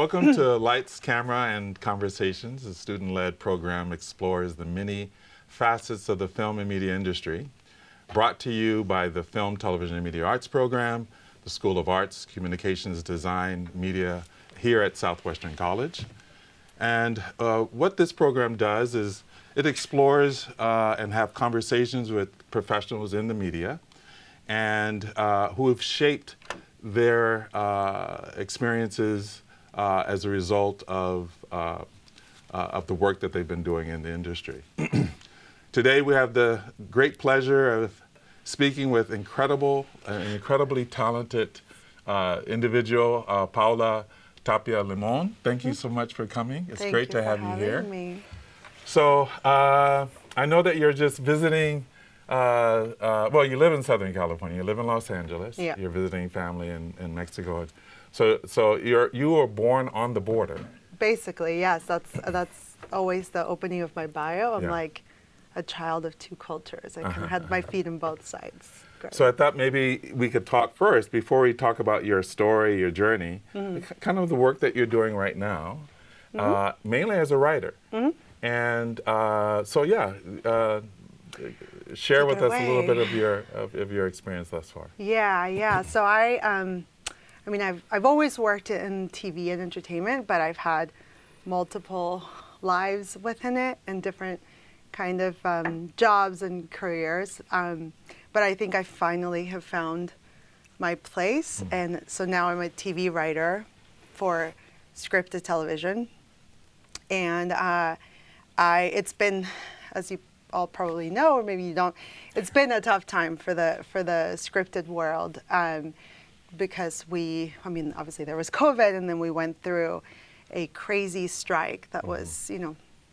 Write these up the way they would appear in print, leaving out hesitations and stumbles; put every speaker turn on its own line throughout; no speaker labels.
Welcome to Lights, Camera, and Conversations. The student-led program explores the many facets of the film and media industry. Brought to you by the Film, Television, and Media Arts program, the School of Arts, Communications, Design, Media here at Southwestern College. And what this program does is it explores and have conversations with professionals in the media and who have shaped their experiences as a result of the work that they've been doing in the industry. Today we have the great pleasure of speaking with an incredibly talented individual, Paola Tapia-Limón. Thank you so much for coming. It's great to have you here.
Me.
So I know that you're just visiting, well, you live in Southern California, you live in Los Angeles,
Yeah.
You're visiting family in Mexico. So you were born on the border.
Basically, yes. That's always the opening of my bio. I'm
Yeah.
like a child of two cultures. I kind of had my feet in both sides.
So I thought maybe we could talk first, before we talk about your story, your journey, kind of the work that you're doing right now, mainly as a writer. And so yeah, share with us a little bit of your experience thus far.
Yeah. So I mean, I've always worked in TV and entertainment, but I've had multiple lives within it and different kind of jobs and careers. But I think I finally have found my place. And so now I'm a TV writer for scripted television. And it's been, as you all probably know, or maybe you don't, it's been a tough time for the scripted world. Because I mean, obviously there was COVID, and then we went through a crazy strike that was,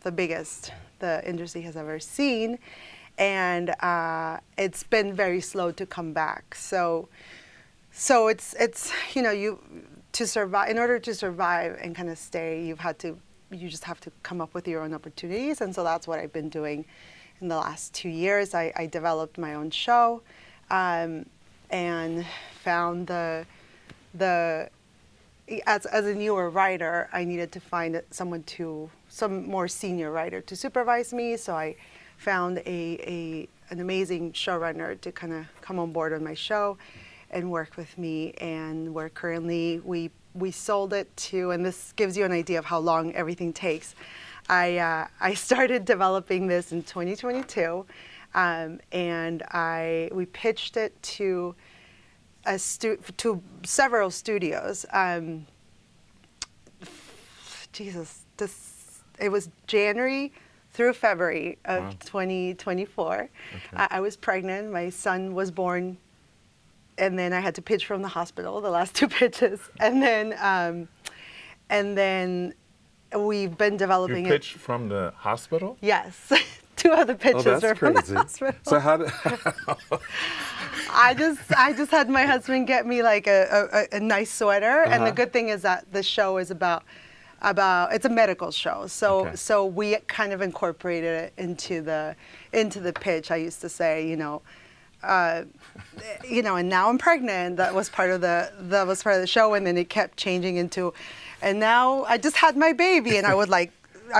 the biggest the industry has ever seen. And it's been very slow to come back. So it's to survive, in order to survive and kind of stay, you just have to come up with your own opportunities. And so that's what I've been doing in the last 2 years. I developed my own show, and found as a newer writer, I needed to find some more senior writer to supervise me. So I found an amazing showrunner to kind of come on board on my show and work with me. And we're currently, we sold it to, and this gives you an idea of how long everything takes. I started developing this in 2022, and we pitched it to several studios. It was January through February of 2024. Okay. I was pregnant. My son was born, and then I had to pitch from the hospital, the last 2 pitches, and then we've been developing it.
You pitched from the hospital?
Yes. 2 other pitches were from the hospital.
So how did...
I just had my husband get me like a nice sweater, and the good thing is that the show is about it's a medical show, so we kind of incorporated it into the pitch. I used to say, and now I'm pregnant. That was part of the show, and then it kept changing into, and now I just had my baby, and I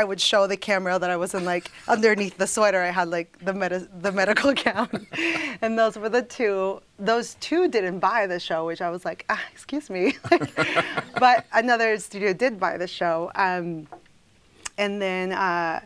would show the camera that I wasn't like underneath the sweater. I had like the medical gown, and those were the 2. Those 2 didn't buy the show, which I was like, excuse me. But another studio did buy the show, and then now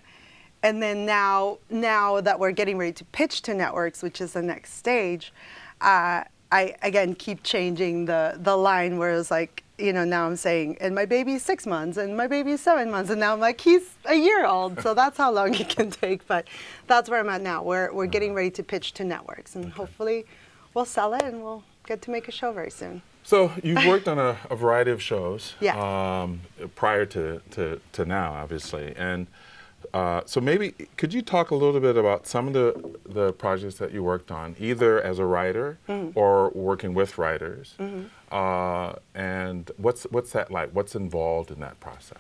that we're getting ready to pitch to networks, which is the next stage, I again keep changing the line where it's like, now I'm saying, and my baby's 6 months, and my baby's 7 months, and now I'm like, he's a year old. So that's how long it can take. But that's where I'm at now. We're getting ready to pitch to networks, and hopefully we'll sell it, and we'll get to make a show very soon.
So you've worked on a variety of shows prior to now, obviously. And so maybe could you talk a little bit about some of the projects that you worked on, either as a writer or working with writers, and what's that like? What's involved in that process?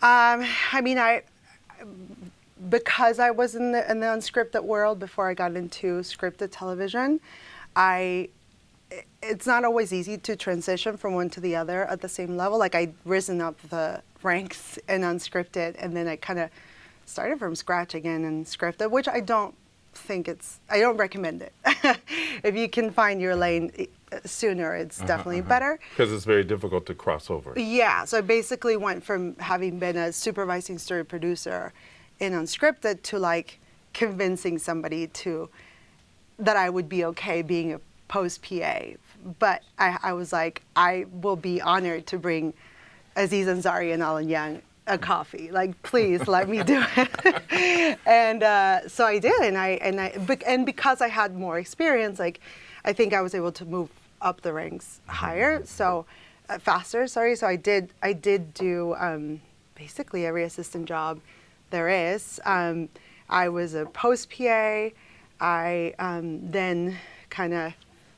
I mean, because I was in the unscripted world before I got into scripted television, it's not always easy to transition from one to the other at the same level. Like I'd risen up the ranks in unscripted, and then I kind of started from scratch again in scripted, which I don't recommend it. If you can find your lane sooner, it's definitely better.
Because it's very difficult to cross over.
Yeah, so I basically went from having been a supervising story producer in unscripted to like convincing somebody that I would be okay being a post PA. But I was like, I will be honored to bring Aziz Ansari and Alan Young a coffee. Like, please let me do it. And so I did, and because I had more experience, like, I think I was able to move up the ranks higher, faster. Sorry. So I did do basically every assistant job there is. I was a post PA. I then kind of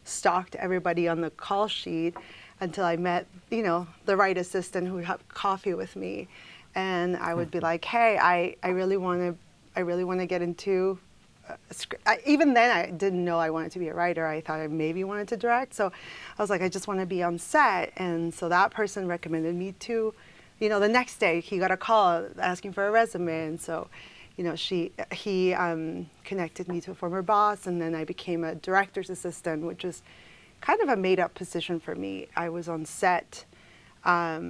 stalked everybody on the call sheet until I met, the right assistant who would have coffee with me, and I would be like, "Hey, I really want to get into even then I didn't know I wanted to be a writer. I thought I maybe wanted to direct. So I was like, I just want to be on set." And so that person recommended me to, the next day he got a call asking for a resume, and so he connected me to a former boss, and then I became a director's assistant, which is kind of a made-up position for me. I was on set a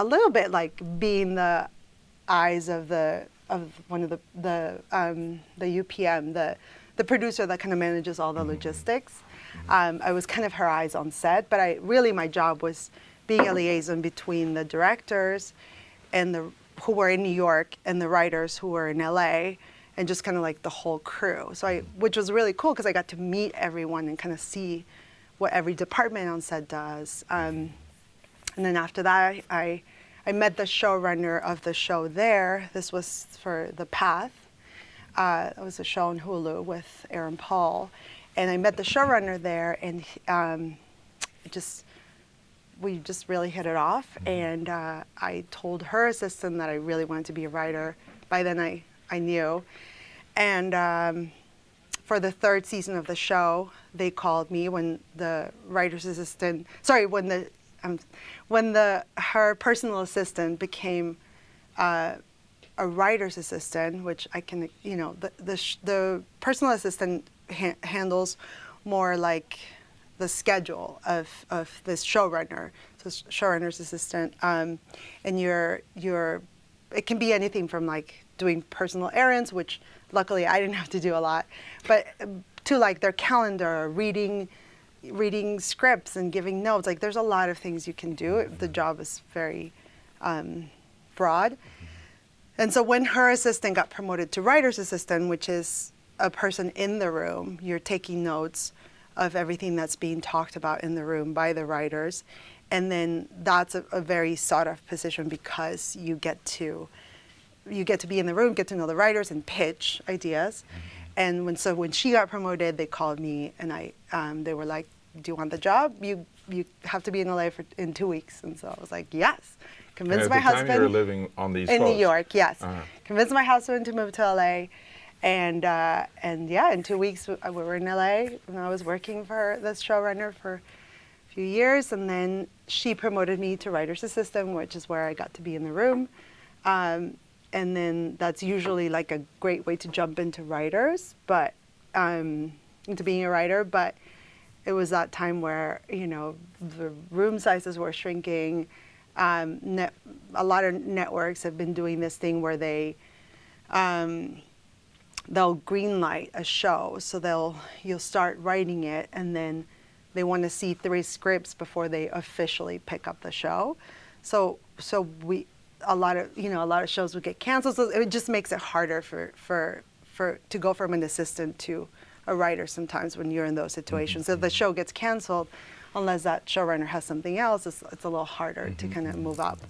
little bit like being the eyes of one of the UPM, the producer that kind of manages all the logistics. I was kind of her eyes on set, but my job was being a liaison between the directors and who were in New York and the writers who were in LA, and just kind of like the whole crew. So which was really cool because I got to meet everyone and kind of see what every department on set does. And then after that, I met the showrunner of the show there. This was for The Path. It was a show on Hulu with Aaron Paul. And I met the showrunner there, and we just really hit it off. And I told her assistant that I really wanted to be a writer. By then I knew. And for the third season of the show, they called me when the writer's assistant, her personal assistant became a writer's assistant, which I can, the personal assistant handles more like the schedule of this showrunner, so showrunner's assistant, and it can be anything from like doing personal errands, which luckily I didn't have to do a lot, but to like their calendar, reading scripts and giving notes. Like there's a lot of things you can do. The job is very broad. And so when her assistant got promoted to writer's assistant, which is a person in the room, you're taking notes of everything that's being talked about in the room by the writers. And then that's a very sought after position because you get to be in the room, get to know the writers and pitch ideas. And when she got promoted, they called me, and they were like, "Do you want the job? You have to be in LA in 2 weeks." And so I was like, "Yes." Convinced my husband.
At the time you were living on the East
in
Coast.
New York, yes. Convinced my husband to move to LA, and yeah, in 2 weeks we were in LA, and I was working for this showrunner for a few years, and then she promoted me to writer's assistant, which is where I got to be in the room. And then that's usually like a great way to jump into writers, but into being a writer. But it was that time where the room sizes were shrinking. A lot of networks have been doing this thing where they'll greenlight a show, so you'll start writing it, and then they want to see 3 scripts before they officially pick up the show. So a lot of shows would get canceled. So it just makes it harder to go from an assistant to a writer sometimes when you're in those situations. So if the show gets canceled, unless that showrunner has something else, it's a little harder to kind of move up.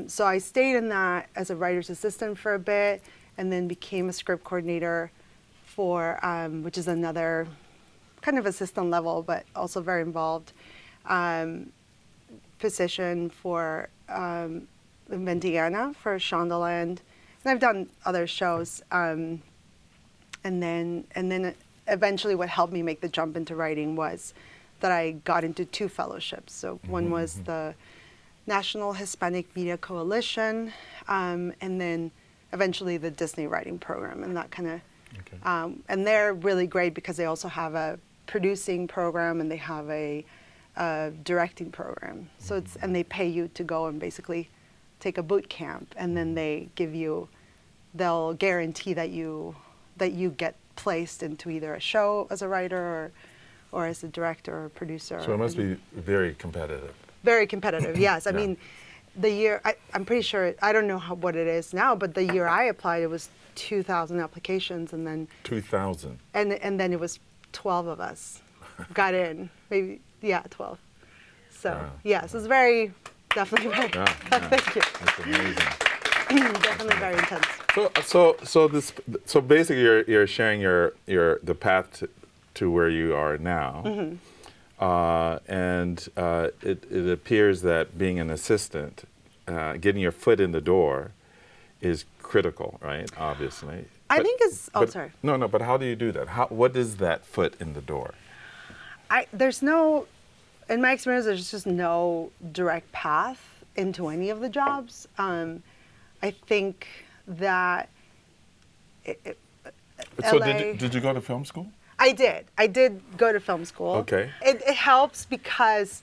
So I stayed in that as a writer's assistant for a bit, and then became a script coordinator for, which is another kind of assistant level, but also very involved position for Indiana for Shondaland, and I've done other shows. And then eventually what helped me make the jump into writing was that I got into 2 fellowships. So one was the National Hispanic Media Coalition, and then eventually the Disney Writing Program, and that kind of, and they're really great because they also have a producing program and they have a directing program. So it's, and they pay you to go and basically take a boot camp, and then they give you, they'll guarantee that you get placed into either a show as a writer or as a director or producer.
So it must be very competitive.
Very competitive, yes. I mean, the year, I'm pretty sure, I don't know what it is now, but the year I applied, it was 2,000 applications, and then
2,000.
And then it was 12 of us got in, maybe, 12. So, yes, it was very, definitely very, thank you.
That's amazing.
Definitely very intense.
So basically you're sharing the path to where you are now. And it appears that being an assistant, getting your foot in the door is critical, right? Obviously.
I think it's, sorry.
No, but how do you do that? What is that foot in the door?
There's no, in my experience, there's just no direct path into any of the jobs. I think that
So
LA,
did you go to film school?
I did go to film school.
Okay.
It helps because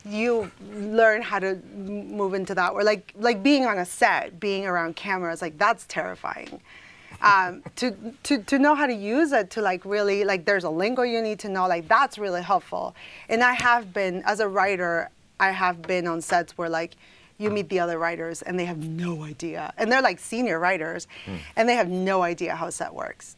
you learn how to move into that, or like being on a set, being around cameras, like that's terrifying. To know how to use it, to like really, like there's a lingo you need to know, like that's really helpful. And I have been, as a writer, I have been on sets where like you meet the other writers and they have no idea. And they're like senior writers and they have no idea how a set works.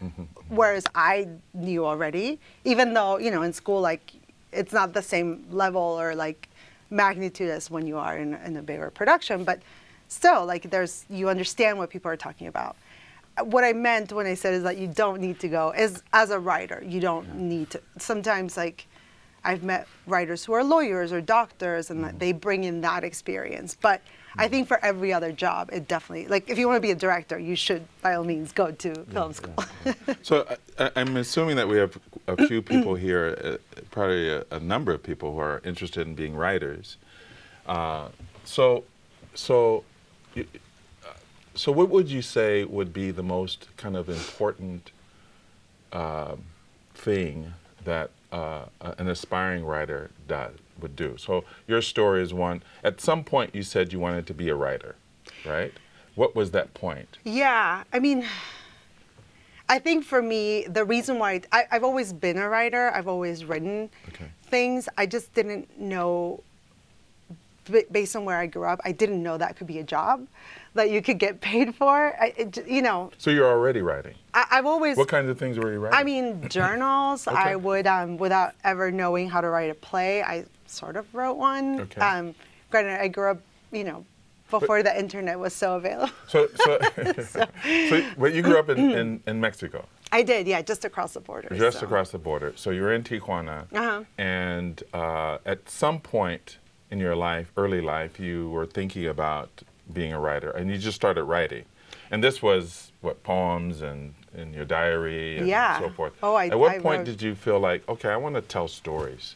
Whereas I knew already, even though, you know, in school, like it's not the same level or like magnitude as when you are in a bigger production, but still like you understand what people are talking about. What I meant when I said is that you don't need to go, as a writer, you don't need to. Sometimes like I've met writers who are lawyers or doctors and they bring in that experience. But I think for every other job, it definitely, like if you want to be a director, you should by all means go to film school.
So I'm assuming that we have a few people here, probably a number of people who are interested in being writers. So what would you say would be the most kind of important thing that an aspiring writer would do? So your story is one. At some point you said you wanted to be a writer, right? What was that point?
Yeah, I mean, I think for me, the reason why I've always been a writer, I've always written things. I just didn't know, based on where I grew up, I didn't know that could be a job that you could get paid for. You know.
So you're already writing?
I've always.
What kinds of things were you writing?
I mean, journals. I would, without ever knowing how to write a play, I sort of wrote one.
Okay.
Granted, I grew up, you know, before the internet was so available.
So but you grew up in Mexico?
I did, yeah, just across the border.
Just across the border. So you were in Tijuana, and at some point in your life, early life, you were thinking about being a writer, and you just started writing. And this was, what, poems and in your diary and so forth. At what point did you feel like, okay, I want to tell stories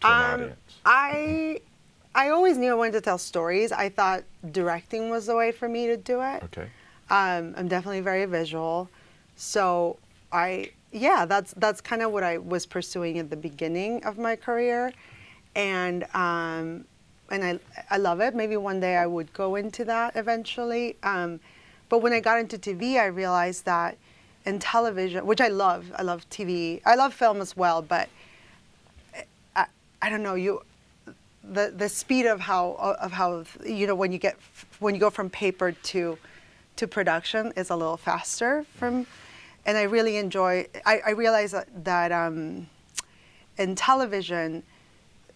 to an audience?
I always knew I wanted to tell stories. I thought directing was the way for me to do it.
Okay.
I'm definitely very visual. So that's kind of what I was pursuing at the beginning of my career. And I love it. Maybe one day I would go into that eventually. But when I got into TV, I realized that in television, which I love TV. I love film as well, but I don't know, the speed of how you know, when you go from paper to production is a little faster and I really enjoy. I realize that in television,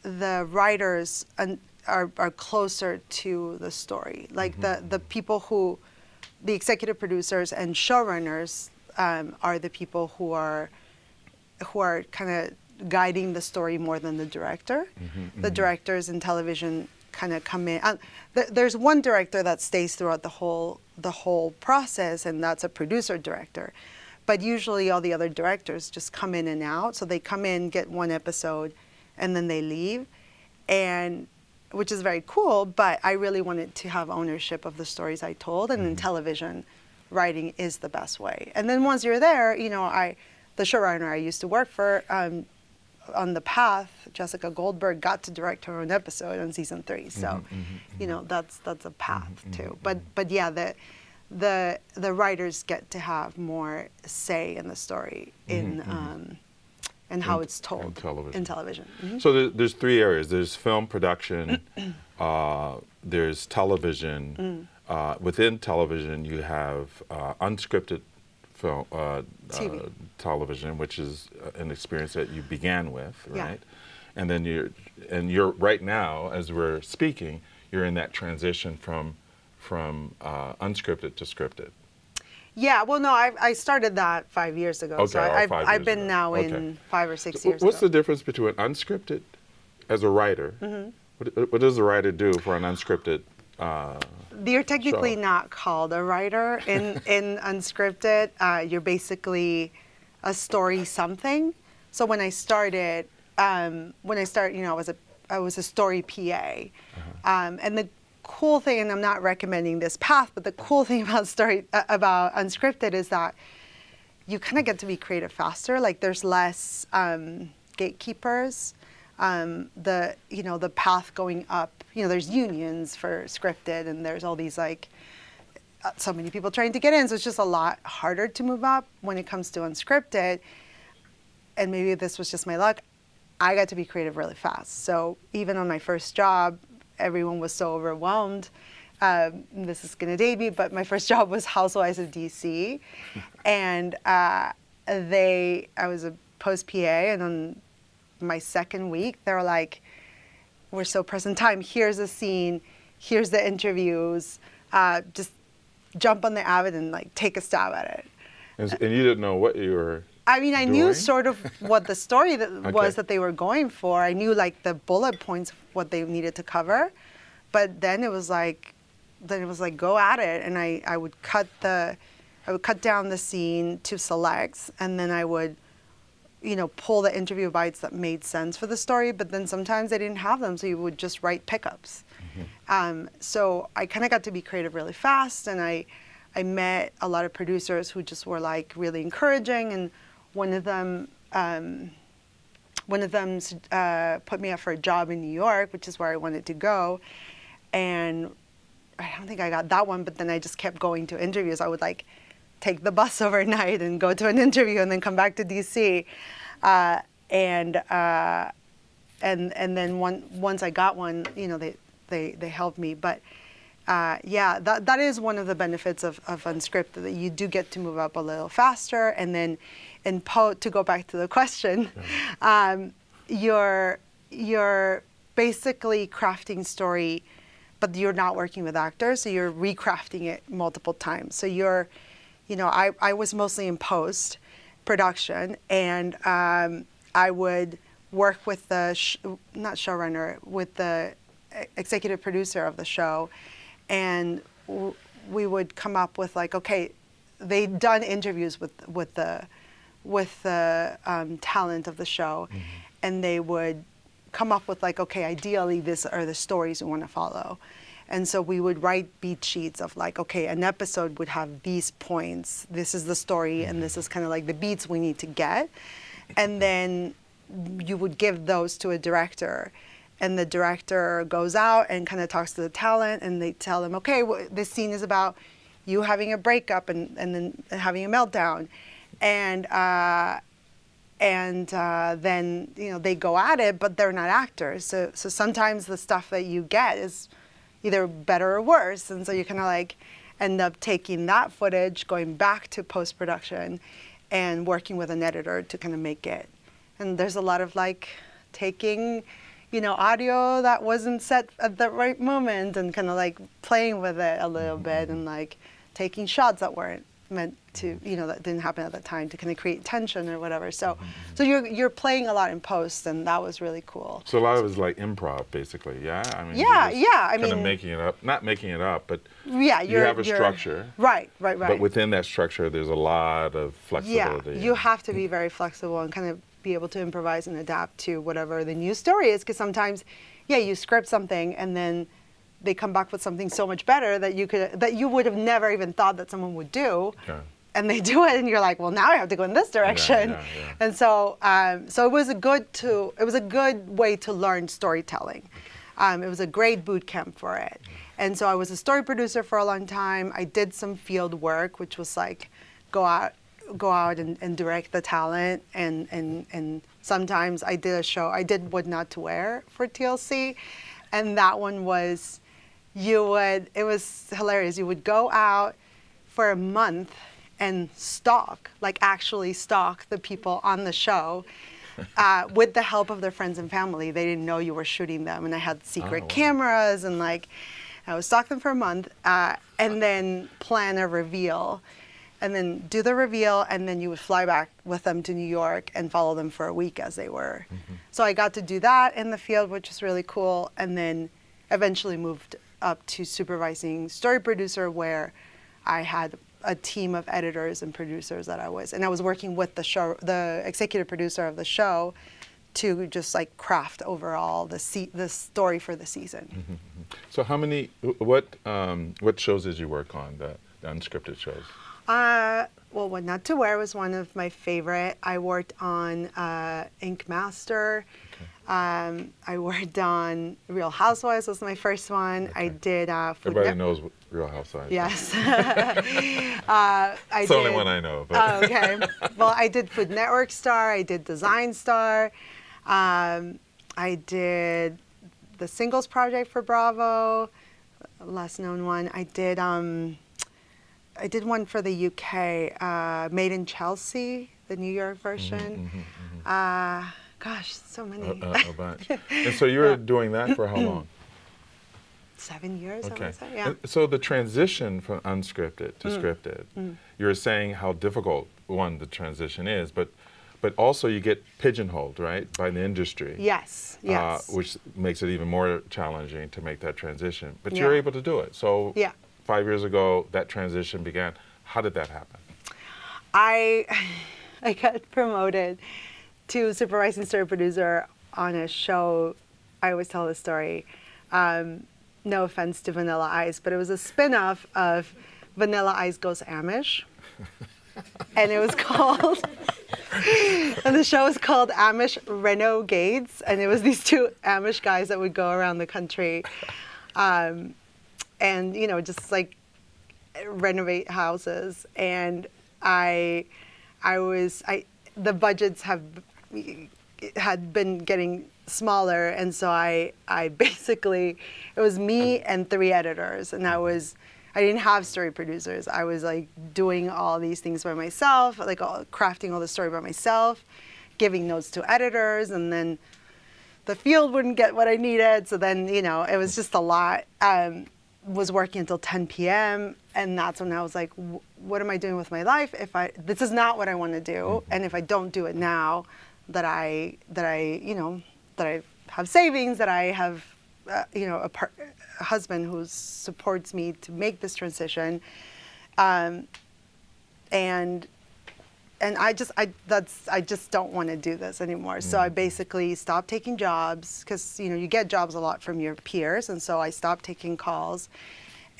the writers are closer to the story. Like the people the executive producers and showrunners are the people who are kind of guiding the story more than the director. The directors in television kind of come in. There's one director that stays throughout the whole process, and that's a producer director. but usually all the other directors just come in and out. So they come in, get one episode, and then they leave, and which is very cool. But I really wanted to have ownership of the stories I told, and in television, writing is the best way. And then once you're there, the showrunner I used to work for on The Path, Jessica Goldberg, got to direct her own episode on season 3. So, that's a path too. But yeah, the writers get to have more say in the story and how it's told in television.
So there's 3 areas. There's film production, there's television. Within television, you have unscripted film, television, which is an experience that you began with, right? And then you're right now, as we're speaking, you're in that transition from unscripted to scripted.
Yeah, well, no, I started that 5 years ago.
Okay,
so I've been now in 5 or 6 years.
What's the difference between unscripted as a writer? What does a writer do for an unscripted
You're technically
show?
not called a writer in unscripted. You're basically a story something. So when I started, I was a story PA, and the cool thing, and I'm not recommending this path, but the cool thing about unscripted is that you kind of get to be creative faster. Like there's less gatekeepers. The path going up, there's unions for scripted, and there's all these so many people trying to get in. So it's just a lot harder to move up when it comes to unscripted. And maybe this was just my luck. I got to be creative really fast. So even on my first job, everyone was so overwhelmed. This is gonna date me, but my first job was Housewives of DC, and I was a post PA, and on my second week, they were like, "We're so present time. Here's a scene. Here's the interviews. Just jump on the Avid and take a stab at it."
And you didn't know what you were.
I knew sort of what the story was that they were going for. I knew the bullet points of what they needed to cover, but then it was like go at it, and I would cut down the scene to selects, and then I would pull the interview bites that made sense for the story, but then sometimes they didn't have them, so you would just write pickups. So I kind of got to be creative really fast, and I met a lot of producers who just were really encouraging, and one of them put me up for a job in New York, which is where I wanted to go, and I don't think I got that one, but then I just kept going to interviews. I would take the bus overnight and go to an interview and then come back to DC. And then once I got one, they helped me. But that is one of the benefits of unscripted, that you do get to move up a little faster. And then to go back to the question, you're basically crafting story, but you're not working with actors, so you're recrafting it multiple times. So I was mostly in post production, and I would work with the not showrunner, with the executive producer of the show, and we would come up with okay, they'd done interviews with the talent of the show, and they would come up with okay, ideally these are the stories we want to follow. And so we would write beat sheets of okay, an episode would have these points, this is the story, and this is kind of the beats we need to get. And then you would give those to a director, and the director goes out and kind of talks to the talent, and they tell them, okay, this scene is about you having a breakup and then having a meltdown. And then they go at it, but they're not actors. So sometimes the stuff that you get is either better or worse, and so you kind of end up taking that footage, going back to post-production, and working with an editor to kind of make it. And there's a lot of taking, audio that wasn't set at the right moment, and kind of playing with it a little bit, and taking shots that weren't meant to, that didn't happen at the time, to kind of create tension or whatever. So, so you're playing a lot in post, and that was really cool.
So a lot of it is like improv, basically, yeah? I mean,
Yeah, I
kind of
mean,
making it up, not making it up, but
yeah,
you have a structure.
Right.
But within that structure, there's a lot of flexibility.
Yeah, you have to be very flexible and kind of be able to improvise and adapt to whatever the new story is, because sometimes, you script something and then they come back with something so much better that you would have never even thought that someone would do.
Yeah.
And they do it, and you're like, well, now I have to go in this direction.
Yeah.
And so, so it was a good way to learn storytelling. It was a great boot camp for it. And so I was a story producer for a long time. I did some field work, which was like go out and direct the talent. And sometimes I did a show. I did What Not to Wear for TLC, and that one was, it was hilarious. You would go out for a month and actually stalk the people on the show with the help of their friends and family. They didn't know you were shooting them, and I had secret cameras, and I would stalk them for a month, and then plan a reveal, and then do the reveal, and then you would fly back with them to New York and follow them for a week as they were. So I got to do that in the field, which was really cool, and then eventually moved up to supervising story producer, where I had a team of editors and producers that I was working with the executive producer of the show, to just craft overall the story for the season.
So what shows did you work on, the unscripted shows?
Well, What Not to Wear was one of my favorite. I worked on Ink Master. Okay. I worked on Real Housewives, was my first one. Okay. I did
Everybody knows Real Housewives.
Yes.
It's the only one I know. But.
Okay. Well, I did Food Network Star. I did Design Star. I did the Singles Project for Bravo, less known one. I did one for the UK, Made in Chelsea, the New York version. Gosh, so many.
A bunch. And so you were doing that for how long?
7 years,
okay.
I would say, yeah.
And so the transition from unscripted to scripted, you were saying how difficult, the transition is, but also you get pigeonholed, right, by the industry.
Yes.
Which makes it even more challenging to make that transition. But you're able to do it. So 5 years ago, that transition began. How did that happen?
I got promoted to supervising story producer on a show. I always tell this story. No offense to Vanilla Ice, but it was a spin-off of Vanilla Ice Goes Amish. And it was called, and the show was called Amish Renegades. And it was these two Amish guys that would go around the country and, just renovate houses. And the budgets had been getting smaller, and so I basically, it was me and 3 editors, and I didn't have story producers. I was doing all these things by myself, crafting all the story by myself, giving notes to editors, and then the field wouldn't get what I needed, so then it was just a lot. Was working until 10 p.m. and that's when I was like, what am I doing with my life this is not what I want to do, and if I don't do it now, that I have savings, that I have a husband who supports me to make this transition, and I just don't want to do this anymore. So I basically stopped taking jobs, because you get jobs a lot from your peers, and so I stopped taking calls,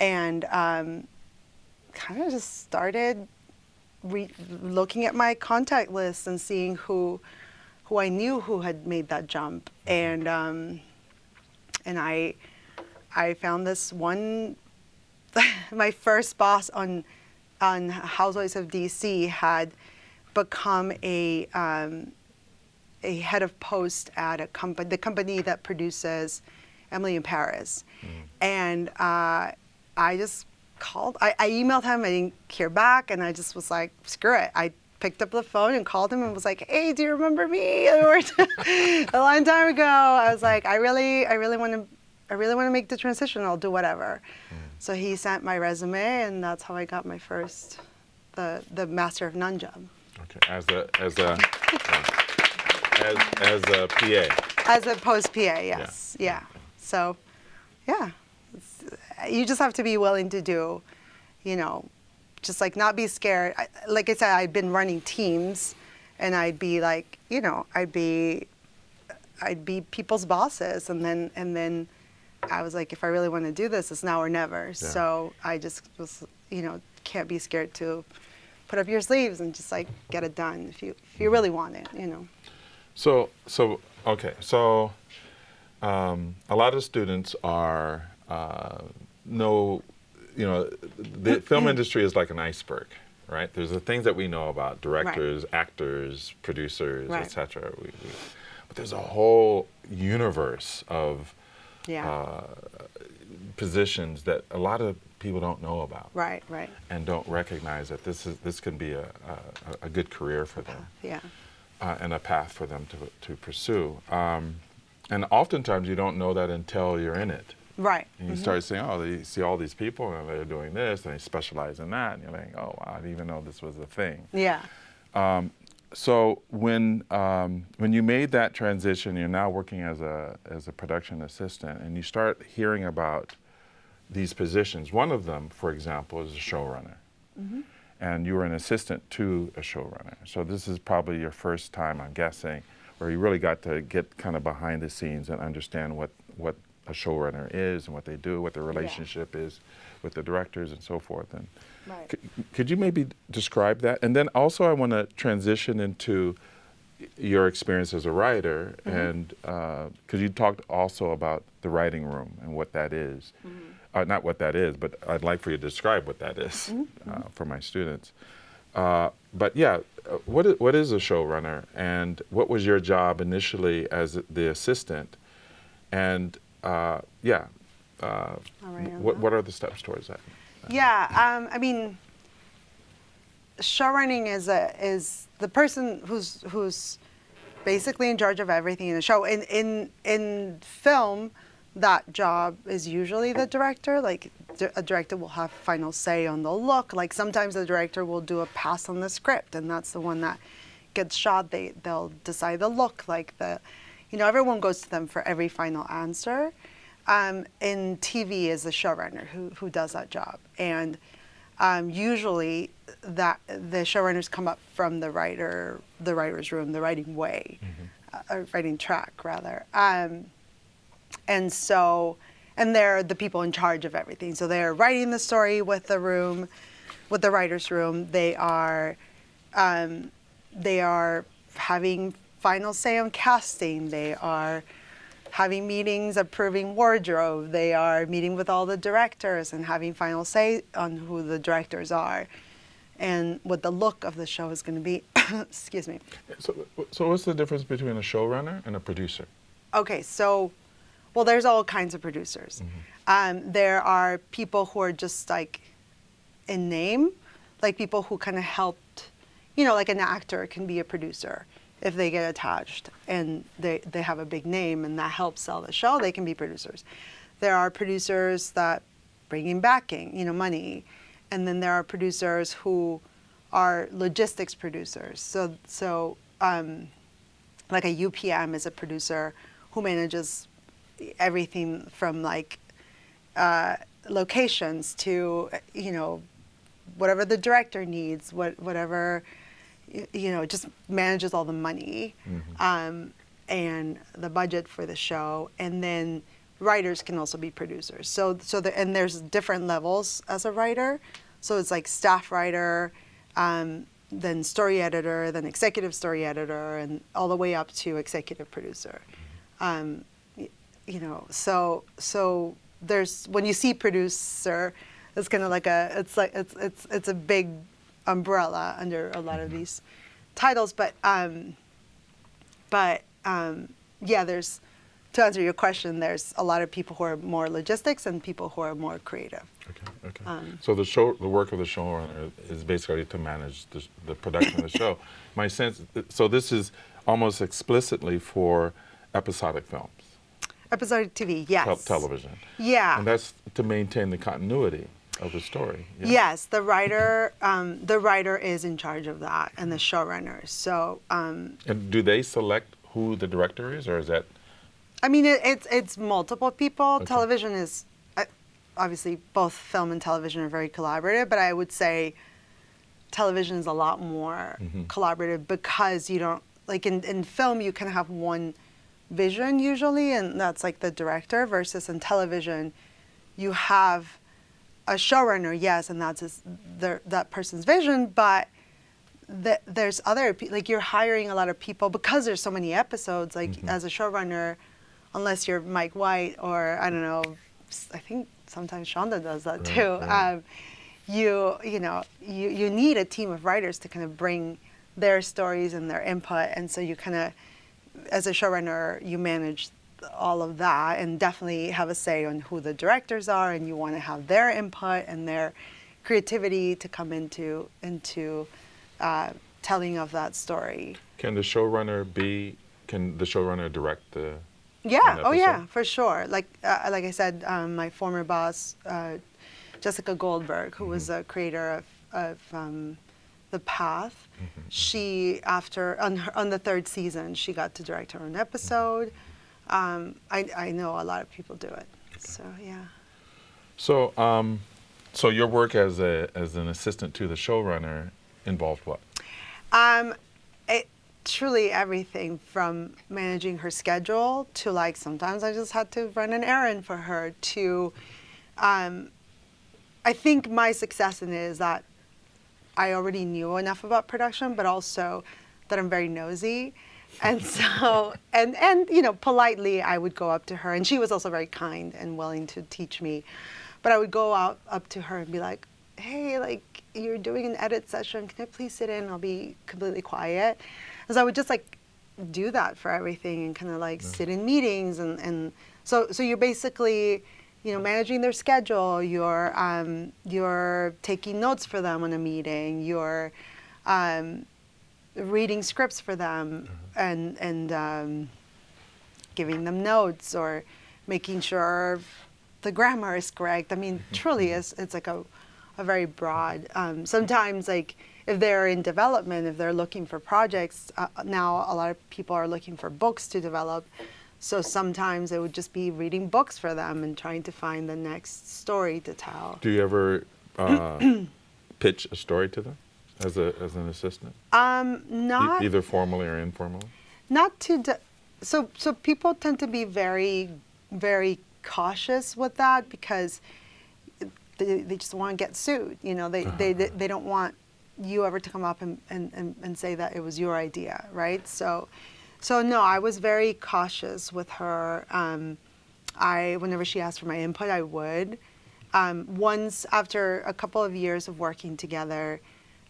and kind of just started looking at my contact list and seeing who I knew who had made that jump, and I found this one. My first boss on Housewives of DC had become a head of post at the company that produces Emily in Paris, and I just called. I emailed him. I didn't hear back, and I just was like, screw it. I picked up the phone and called him and was like, hey, do you remember me? I worked a long time ago. I was like, I really want to make the transition. I'll do whatever. So he sent my resume, and that's how I got my first the master of none job.
Okay, as a PA.
As a post PA, yes, yeah. So, yeah, you just have to be willing to do, just like not be scared. Like I said, I'd been running teams, and I'd be like, I'd be people's bosses, and then I was like, if I really want to do this, it's now or never. Yeah. So I just was, can't be scared to put up your sleeves and just like get it done if you really want it,
So okay, so a lot of students are the film industry is like an iceberg, right? There's the things that we know about directors, right, actors, producers, right, etc. But there's a whole universe of positions that a lot of people don't know about,
right,
and don't recognize that this can be a good career for them, and a path for them to pursue. And oftentimes you don't know that until you're in it.
Right.
And you start saying, oh, you see all these people and they're doing this and they specialize in that, and you're like, oh, wow, I didn't even know this was a thing.
Yeah.
So when you made that transition, you're now working as a production assistant, and you start hearing about these positions. One of them, for example, is a showrunner. Mm-hmm. And you were an assistant to a showrunner. So this is probably your first time, I'm guessing, where you really got to get kind of behind the scenes and understand what a showrunner is and what they do, what the relationship is with the directors and so forth. And
right.
Could you maybe describe that? And then also I want to transition into your experience as a writer, mm-hmm, and because you talked also about the writing room and what that is. Mm-hmm. Not what that is, but I'd like for you to describe what that is, mm-hmm, for my students. But yeah, what is a showrunner, and what was your job initially as the assistant? And what are the steps towards that?
Yeah, I mean, showrunning is the person who's basically in charge of everything in the show. In film, that job is usually the director. Like a director will have final say on the look. Like sometimes the director will do a pass on the script, and that's the one that gets shot. They'll decide the look. Like everyone goes to them for every final answer. In TV is the showrunner who does that job, and usually that the showrunners come up from the writer's room, the writing way, mm-hmm, or writing track rather. And they're the people in charge of everything. So they're writing the story with the writer's room. They are having final say on casting. They are having meetings approving wardrobe. They are meeting with all the directors and having final say on who the directors are and what the look of the show is going to be. Excuse me.
So what's the difference between a showrunner and a producer?
Okay, so, well, there's all kinds of producers. Mm-hmm. There are people who are just like in name, like people who kind of helped, like an actor can be a producer. If they get attached and they have a big name and that helps sell the show, they can be producers. There are producers that bring in backing, money. And then there are producers who are logistics producers. So like a UPM is a producer who manages everything from like locations to, whatever the director needs, whatever, just manages all the money, mm-hmm, and the budget for the show. And then writers can also be producers. And there's different levels as a writer. So it's like staff writer, then story editor, then executive story editor, and all the way up to executive producer. So there's, when you see producer, it's kind of like it's a big umbrella under a lot of these titles, but there's, to answer your question, there's a lot of people who are more logistics and people who are more creative.
Okay. So the work of the showrunner is basically to manage the production of the show. My sense, so this is almost explicitly for episodic films.
Episodic TV, yes.
Television.
Yeah.
And that's to maintain the continuity. of the story. Yeah?
Yes, the writer is in charge of that, and the showrunner. So,
And do they select who the director is, or is that?
I mean, it's multiple people.
Okay.
Television is obviously both film and television are very collaborative, but I would say television is a lot more collaborative because you don't like in film you kind of have one vision usually, and that's like the director. Versus in television, you have a showrunner, yes, and that's that person's vision, but there's other like you're hiring a lot of people because there's so many episodes. Like as a showrunner, unless you're Mike White or I don't know, I think sometimes Shonda does that too.
Right.
You need a team of writers to kind of bring their stories and their input, and so you kind of, as a showrunner, you manage all of that and definitely have a say on who the directors are, and you want to have their input and their creativity to come into telling of that story.
Can the showrunner direct the?
Yeah. Oh, yeah, for sure. Like I said, my former boss, Jessica Goldberg, who was a creator of The Path, she on the third season, she got to direct her own episode. I know a lot of people do it. So yeah.
So your work as an assistant to the showrunner involved what?
Truly everything from managing her schedule to like sometimes I just had to run an errand for her to I think my success in it is that I already knew enough about production, but also that I'm very nosy. And so, and politely I would go up to her, and she was also very kind and willing to teach me. But I would go up to her and be like, hey, like, you're doing an edit session. Can I please sit in? I'll be completely quiet. And so I would just like do that for everything and kind of like sit in meetings. And so you're basically, managing their schedule. You're taking notes for them on a meeting. You're reading scripts for them and giving them notes or making sure the grammar is correct. I mean, truly, it's like a very broad. Sometimes, like if they're in development, if they're looking for projects, now a lot of people are looking for books to develop. So sometimes it would just be reading books for them and trying to find the next story to tell.
Do you ever pitch a story to them as an assistant?
Not
either formally or informally.
Not to. So people tend to be very, very cautious with that because they just want to get sued. They don't want you ever to come up and say that it was your idea, right? So no, I was very cautious with her. Whenever she asked for my input, I would. Once after a couple of years of working together,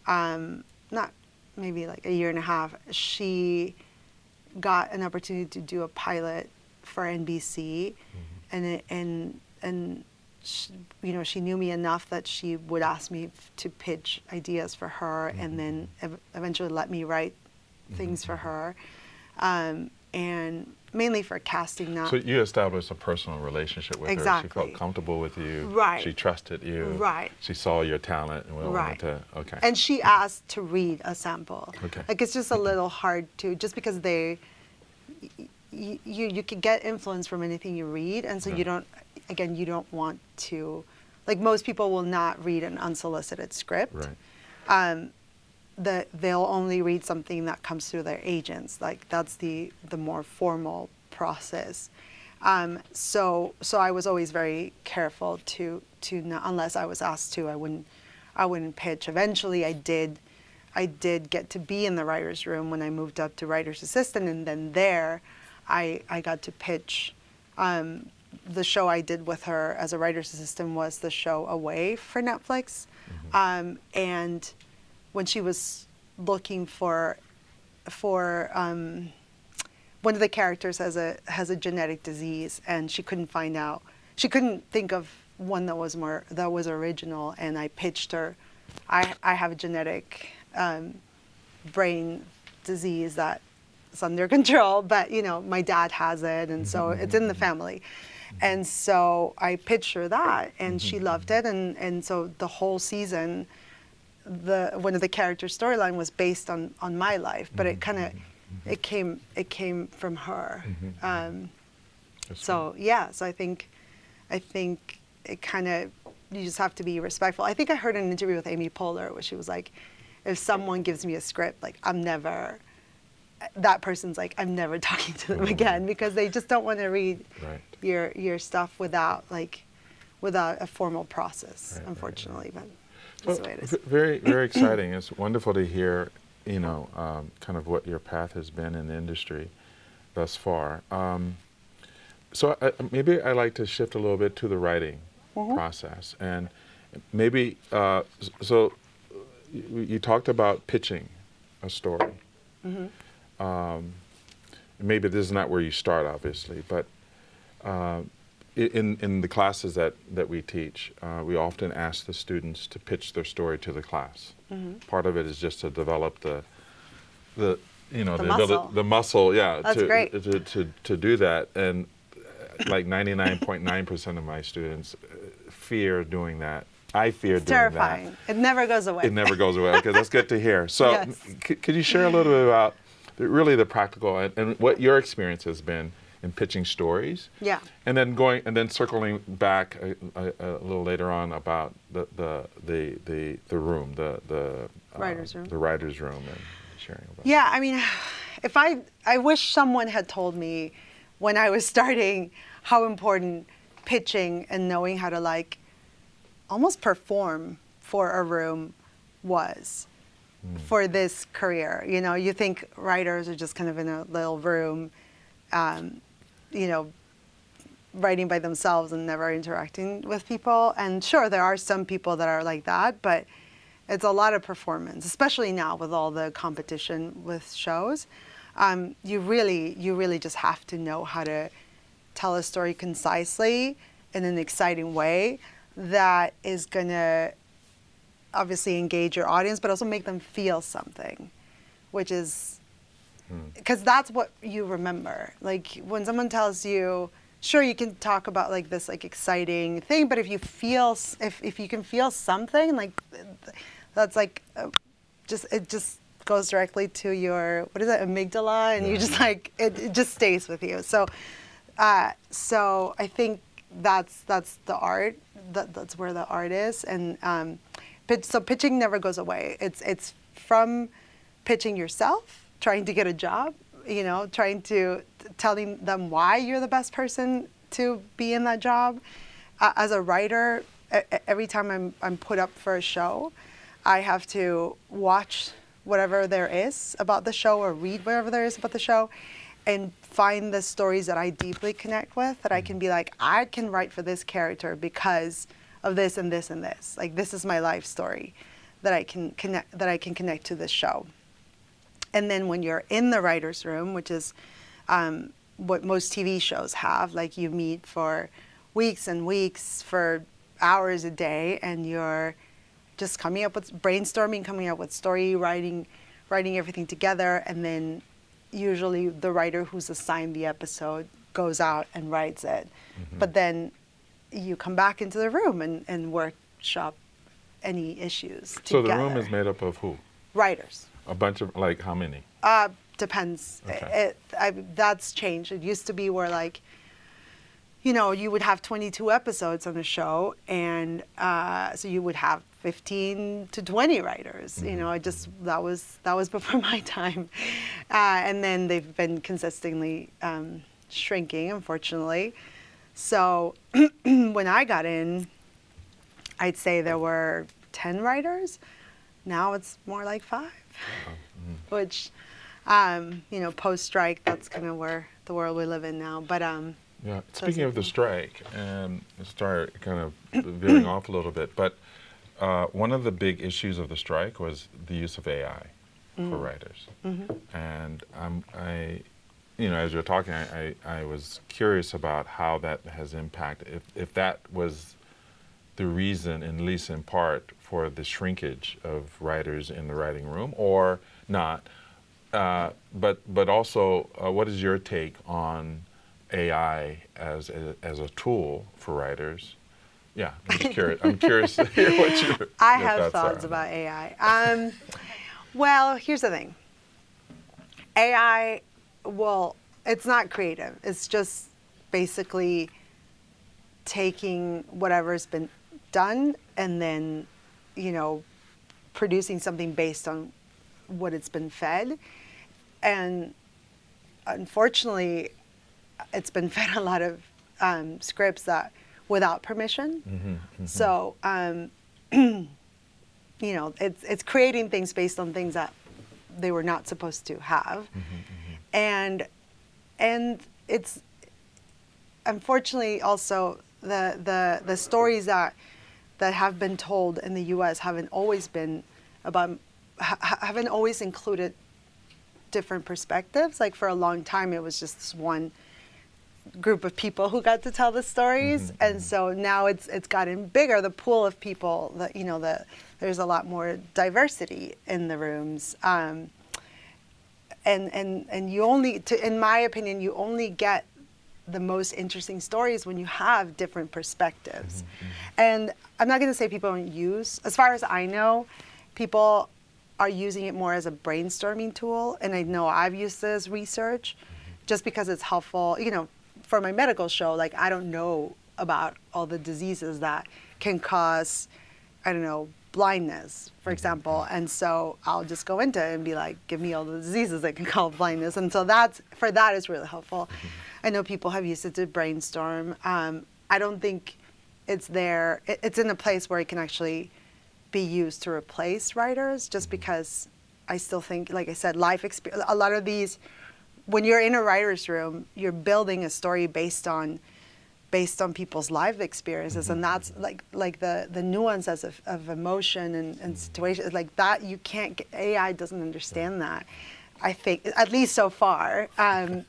not maybe like a year and a half, she got an opportunity to do a pilot for NBC, and she knew me enough that she would ask me to pitch ideas for her, and then eventually let me write things for her, and mainly for casting.
So you established a personal relationship with her. She felt comfortable with you.
Right.
She trusted you.
Right.
She saw your talent and wanted to. Okay.
And she asked to read a sample.
Okay.
Like it's just a little hard to, just because you can get influence from anything you read, and so you don't want to, like most people will not read an unsolicited script.
Right.
They'll only read something that comes through their agents. Like that's the more formal process. So I was always very careful to not, unless I was asked to, I wouldn't pitch. Eventually I did get to be in the writer's room when I moved up to writer's assistant, and then there I got to pitch. The show I did with her as a writer's assistant was the show Away for Netflix. And when she was looking for one of the characters has a genetic disease, and she couldn't think of one that was original, and I pitched her, I have a genetic brain disease that's under control, but my dad has it, and so it's in the family. And so I pitched her that, and she loved it. And so the whole season, one of the character storyline was based on my life, but it kind of it came from her. So yeah, so I think it kind of, you just have to be respectful. I think I heard an interview with Amy Poehler where she was like, if someone gives me a script, like that person's like, I'm never talking to them again, because they just don't want to read your stuff without a formal process, unfortunately. But that's the way it is.
Very, very exciting. It's wonderful to hear, kind of what your path has been in the industry thus far. So maybe I'd like to shift a little bit to the writing process, and maybe so you talked about pitching a story. Maybe this is not where you start, obviously, but in the classes that we teach, we often ask the students to pitch their story to the class. Part of it is just to develop the muscle, yeah,
That's great.
to do that. And like 99.9% of my students fear doing that. I fear doing
terrifying.
that.
It never goes away.
It never goes away. Okay, that's good to hear. So,
Yes.
Could you share a little bit about really the practical and what your experience has been in pitching stories?
Yeah.
And then circling back a little later on about the room, the
Writer's room.
the writer's room, and sharing about.
Yeah, I mean, I wish someone had told me when I was starting how important pitching and knowing how to almost perform for a room was for this career. You think writers are just kind of in a little room, writing by themselves and never interacting with people. And sure, there are some people that are like that, but it's a lot of performance, especially now with all the competition with shows. You really just have to know how to tell a story concisely in an exciting way that is going to obviously engage your audience, but also make them feel something, which is, because that's what you remember. Like when someone tells you, sure, you can talk about this exciting thing, but if you can feel something, that's it just goes directly to your, what is it, amygdala, and you just it just stays with you. So I think that's the art. That's where the art is, and so pitching never goes away. It's from pitching yourself, trying to get a job, telling them why you're the best person to be in that job. As a writer, every time I'm put up for a show, I have to watch whatever there is about the show or read whatever there is about the show and find the stories that I deeply connect with, that I can be like, I can write for this character because of this and this and this. This is my life story that I can connect to this show. And then when you're in the writer's room, which is what most TV shows have, you meet for weeks and weeks, for hours a day, and you're just coming up with brainstorming, coming up with story, writing everything together, and then usually the writer who's assigned the episode goes out and writes it. But then you come back into the room and workshop any issues together.
So the room is made up of who?
Writers.
A bunch of, how many?
Depends.
Okay.
That's changed. It used to be where you would have 22 episodes on a show, and so you would have 15 to 20 writers. That was before my time, and then they've been consistently shrinking, unfortunately. So when I got in, I'd say there were 10 writers. Now it's more like 5, which, post-strike, that's kind of where the world we live in now. But
yeah. Speaking of the strike, and start kind of veering off a little bit, but one of the big issues of the strike was the use of AI for writers. And as you're talking, I was curious about how that has impacted, if that was the reason, at least in part, for the shrinkage of writers in the writing room, or not. But also, what is your take on AI as a tool for writers? Yeah, I'm curious to hear what your
I
your
have
thoughts are
thoughts
on
about
that.
AI. Well, here's the thing. AI it's not creative. It's just basically taking whatever's been done and then, producing something based on what it's been fed. And unfortunately, it's been fed a lot of scripts that without permission. So, it's creating things based on things that they were not supposed to have. And it's unfortunately also the stories that have been told in the U.S. haven't always included different perspectives. Like for a long time, it was just this one group of people who got to tell the stories, and so now it's gotten bigger. The pool of people, there's a lot more diversity in the rooms, and you only, in my opinion, you only get the most interesting stories when you have different perspectives. And I'm not going to say people don't use, as far as I know, people are using it more as a brainstorming tool, and I know I've used it as research, just because it's helpful. For my medical show, like I don't know about all the diseases that can cause, I don't know, blindness, for example. And so I'll just go into it and be like, give me all the diseases that can cause blindness. And so that is really helpful. I know people have used it to brainstorm. I don't think it's there. It's in a place where it can actually be used to replace writers, just because I still think, like I said, life experience, a lot of these, when you're in a writer's room, you're building a story based on people's life experiences, and that's like the nuances of emotion and situations like that. You can't get, AI doesn't understand that, I think, at least so far. And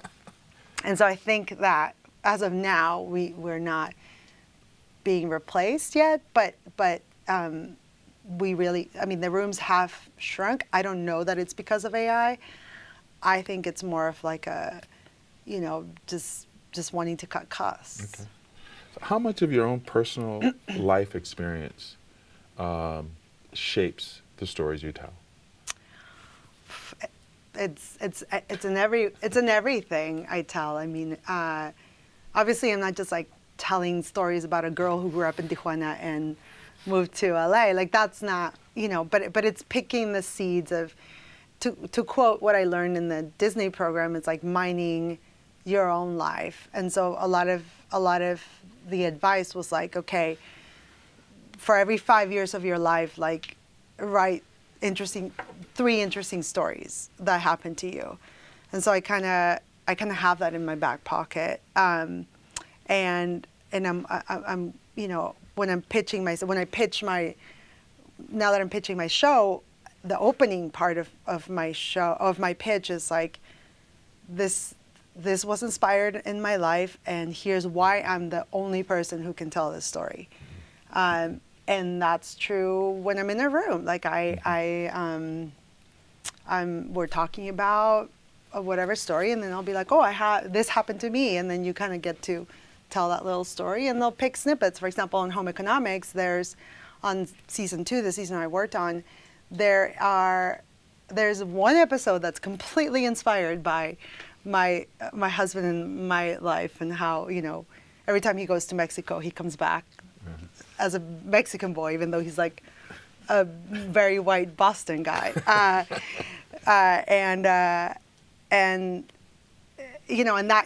so I think that as of now, we're not being replaced yet, but we really, the rooms have shrunk. I don't know that it's because of AI. I think it's more of like a, just wanting to cut costs.
Okay. So how much of your own personal life experience shapes the stories you tell?
It's in everything I tell. Obviously, I'm not just like telling stories about a girl who grew up in Tijuana and moved to LA. Like that's not, but it's picking the seeds of. To quote what I learned in the Disney program, it's like mining your own life. And so a lot of the advice was like, okay, for every 5 years of your life, like write 3 interesting stories that happened to you. And so I kind of have that in my back pocket. And I'm when I'm pitching now that I'm pitching my show, the opening part of my pitch is like, this was inspired in my life, and here's why I'm the only person who can tell this story. And that's true when I'm in a room. Like we're talking about whatever story, and then I'll be like, this happened to me, and then you kind of get to tell that little story, and they'll pick snippets. For example, in Home Economics, on season 2, the season I worked on, there's one episode that's completely inspired by my husband and my life, and how every time he goes to Mexico, he comes back as a Mexican boy, even though he's like a very white Boston guy. And that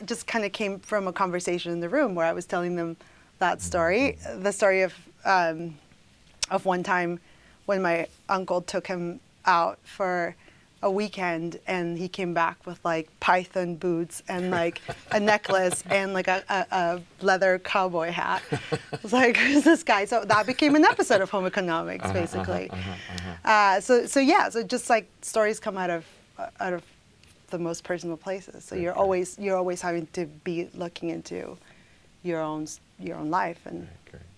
just kind of came from a conversation in the room where I was telling them that story, the story of one time when my uncle took him out for a weekend, and he came back with like python boots and like a necklace and like a leather cowboy hat. I was like, who's this guy? So that became an episode of Home Economics, basically. So just like stories come out of the most personal places. So you're always having to be looking into your own life and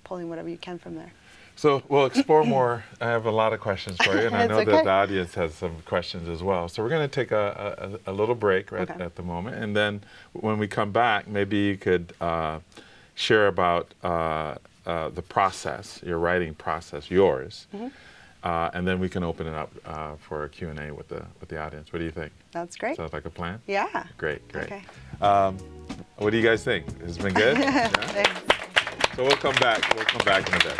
pulling whatever you can from there.
So we'll explore more. I have a lot of questions for you, and I
It's
know
okay.
that the audience has some questions as well. So we're going to take a little break right
Okay.
at the moment, and then when we come back, maybe you could share about the process, your writing process, yours, and then we can open it up for a Q&A with the audience. What do you think?
That's great.
Sounds like a plan?
Yeah.
Great.
Okay.
What do you guys think? Has it been good? Yeah?
Thanks.
So we'll come back. We'll come back in a bit.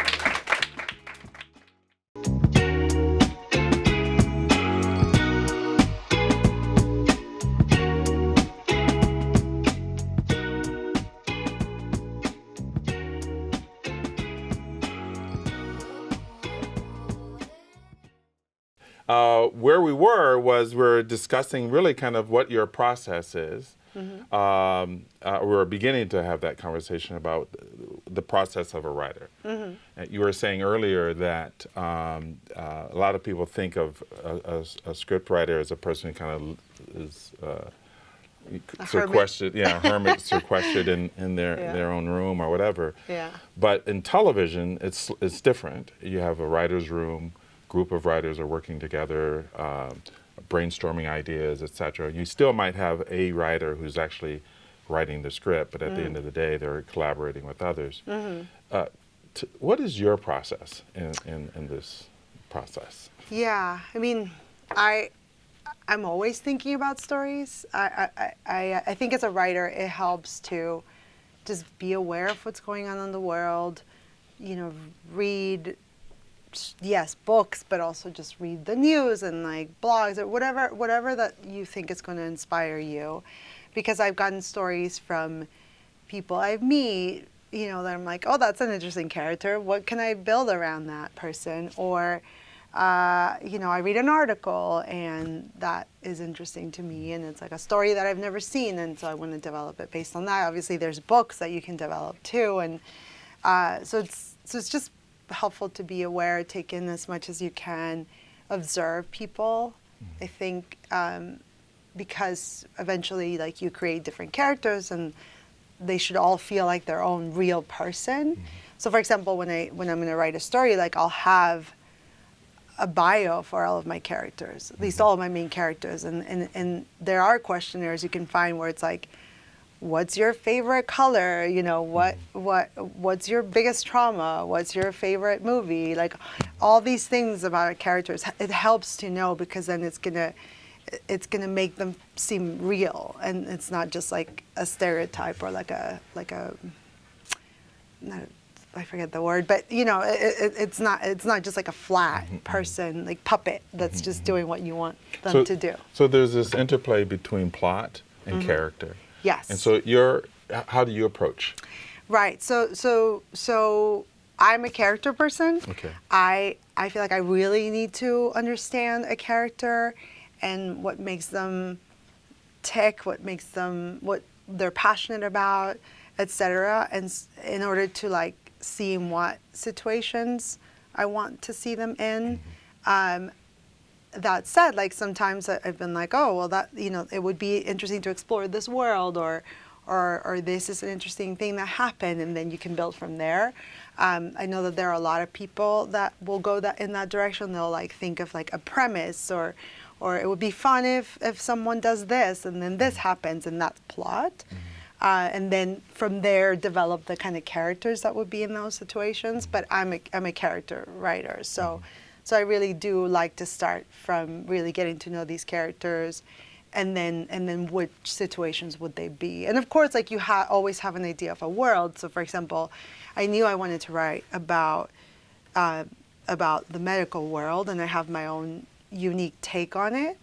Where we were discussing really kind of what your process is. We were beginning to have that conversation about the process of a writer. You were saying earlier that a lot of people think of a script writer as a person who kind of is sequestered, hermit sequestered in their own room or whatever.
Yeah.
But in television, it's different. You have a writer's room. Group of writers are working together, brainstorming ideas, etc. You still might have a writer who's actually writing the script, but at the end of the day, they're collaborating with others. What is your process in this process?
Yeah, I mean, I'm always thinking about stories. I think as a writer, it helps to just be aware of what's going on in the world, read, yes, books, but also just read the news and like blogs or whatever that you think is going to inspire you. Because I've gotten stories from people I meet, that I'm like, oh, that's an interesting character. What can I build around that person? Or, I read an article and that is interesting to me and it's like a story that I've never seen, and so I want to develop it based on that. Obviously, there's books that you can develop too, and so it's just helpful to be aware, take in as much as you can, observe people. I think because eventually, like, you create different characters and they should all feel like their own real person. So for example, when I'm going to write a story, like, I'll have a bio for all of my characters, at least all of my main characters, and there are questionnaires you can find where it's like, what's your favorite color? What's your biggest trauma? What's your favorite movie? Like, all these things about our characters, it helps to know, because then it's gonna make them seem real, and it's not just like a stereotype or like a I forget the word, but it's not just like a flat person, like puppet that's just doing what you want them to do.
So there's this interplay between plot and character.
Yes.
And so how do you approach?
Right. So I'm a character person.
Okay.
I feel like I really need to understand a character and what makes them tick, what they're passionate about, etc. And in order to like see in what situations I want to see them in. That said, like, sometimes I've been like, oh, well, that, it would be interesting to explore this world, or this is an interesting thing that happened, and then you can build from there. I know that there are a lot of people that will go in that direction. They'll like think of like a premise, or it would be fun if someone does this and then this happens, and that's plot. And then from there develop the kind of characters that would be in those situations. But I'm a character writer, so I really do like to start from really getting to know these characters, and then which situations would they be. And of course, like, you always have an idea of a world. So for example, I knew I wanted to write about the medical world, and I have my own unique take on it.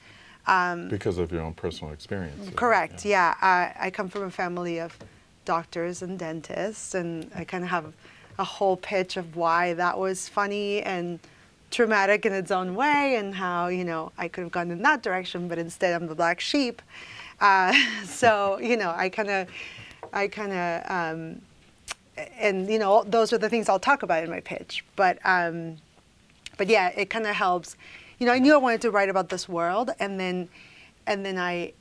Because of your own personal experience.
Correct, yeah. I come from a family of doctors and dentists, and I kind of have a whole pitch of why that was funny and traumatic in its own way, and how, I could have gone in that direction, but instead I'm the black sheep. So, I kind of, and those are the things I'll talk about in my pitch. But yeah, it kind of helps. I knew I wanted to write about this world, and then I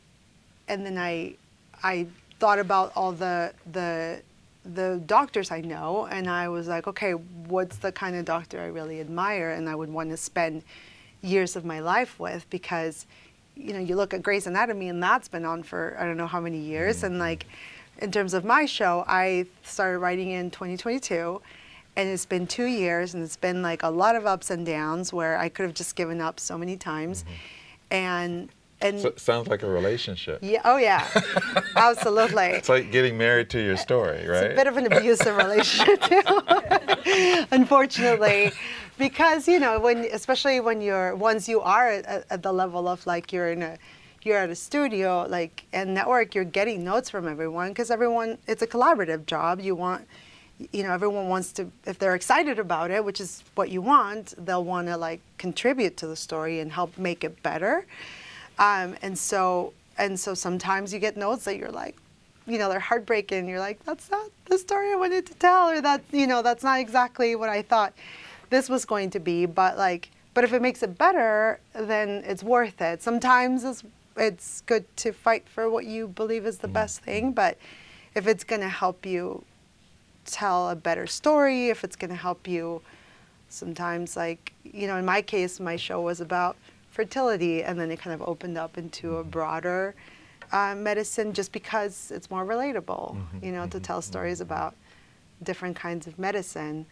thought about all the the doctors I know, and I was like, okay, what's the kind of doctor I really admire and I would want to spend years of my life with? Because, you know, you look at Grey's Anatomy and that's been on for I don't know how many years, and like in terms of my show, I started writing in 2022, and it's been 2 years, and it's been like a lot of ups and downs where I could have just given up so many times, and
So it sounds like a relationship.
yeah, oh yeah, absolutely.
It's like getting married to your story, right?
It's a bit of an abusive relationship too, unfortunately, because you know especially when once you are at the level of like you're at a studio like and network, you're getting notes from everyone because it's a collaborative job. Everyone wants to, if they're excited about it, which is what you want, they'll want to like contribute to the story and help make it better. And so sometimes you get notes that you're like, you know, they're heartbreaking. You're like, that's not the story I wanted to tell, or that, you know, that's not exactly what I thought this was going to be. But if it makes it better, then it's worth it. Sometimes it's good to fight for what you believe is the best thing. But if it's going to help you tell a better story, if it's going to help you, sometimes like, you know, in my case, my show was about fertility, and then it kind of opened up into a broader medicine just because it's more relatable, you know, to tell stories about different kinds of medicine.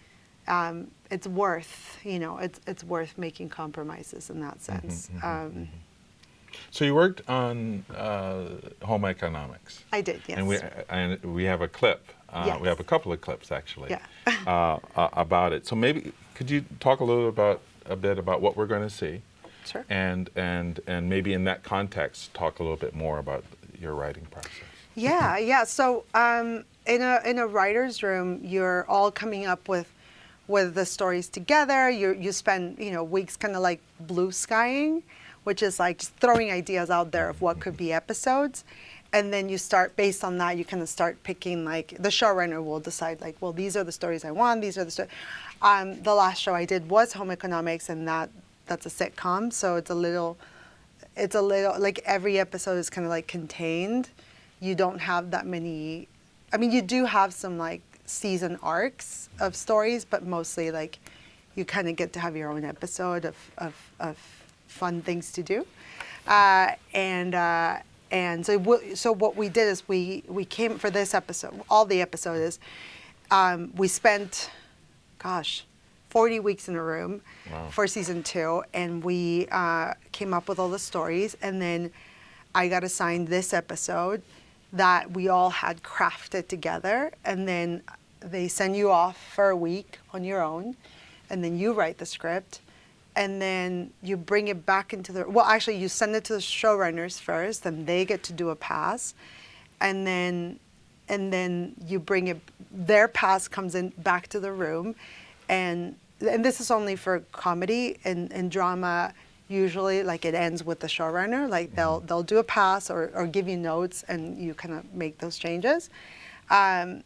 It's worth, you know, it's worth making compromises in that sense.
So you worked on home economics.
I did, yes.
And we have a clip.
Yes.
We have a couple of clips actually
Yeah.
about it. So maybe could you talk a bit about what we're going to see?
Sure.
And maybe in that context, talk a little bit more about your writing process.
Yeah. So in a writer's room, you're all coming up with the stories together. You spend weeks kind of like blue skying, which is like just throwing ideas out there of what could be episodes. And then you start, based on that, you kind of start picking, like, the showrunner will decide, like, well, these are the stories I want, these are the stories. The last show I did was Home Economics, and that's a sitcom, so it's a little, like, every episode is kind of, like, contained. You don't have that many, I mean, you do have some, like, season arcs of stories, but mostly, like, you kind of get to have your own episode of fun things to do. And so what we did is we came for this episode, all the episodes, we spent, 40 weeks in a room. Wow. For season 2, and we came up with all the stories, and then I got assigned this episode that we all had crafted together, and then they send you off for a week on your own, and then you write the script. And then you bring it back into you send it to the showrunners first, and they get to do a pass. And then you bring it, their pass comes in back to the room. And this is only for comedy and drama. Usually, like, it ends with the showrunner. Like, they'll do a pass or give you notes, and you kind of make those changes. And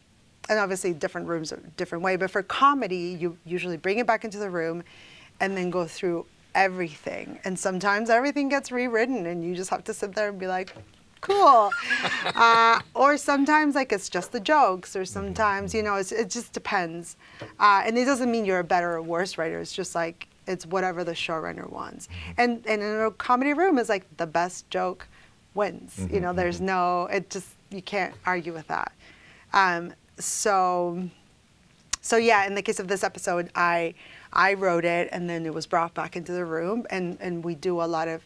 obviously, different rooms are a different way. But for comedy, you usually bring it back into the room and then go through everything. And sometimes everything gets rewritten, and you just have to sit there and be like, cool. Or sometimes, like, it's just the jokes, or sometimes, it just depends. And it doesn't mean you're a better or worse writer. It's just like, it's whatever the showrunner wants. And in a comedy room, is like the best joke wins. There's you can't argue with that. So yeah, in the case of this episode, I wrote it, and then it was brought back into the room, and we do a lot of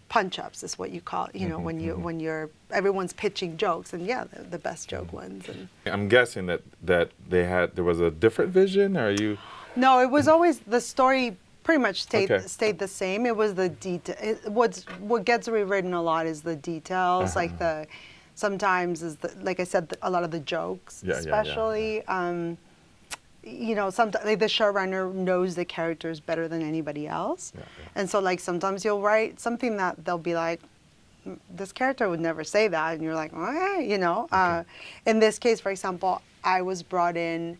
punch-ups, is what you call it, when everyone's pitching jokes, and yeah, the best joke wins. And
I'm guessing that there was a different vision, or you? No,
it was always, the story pretty much stayed the same. It was the detail. What gets rewritten a lot is the details, like sometimes is like I said, a lot of the jokes, especially. Sometimes, like, the showrunner knows the characters better than anybody else. And so, like, sometimes you'll write something that they'll be like, this character would never say that. And you're like, okay, In this case, for example, I was brought in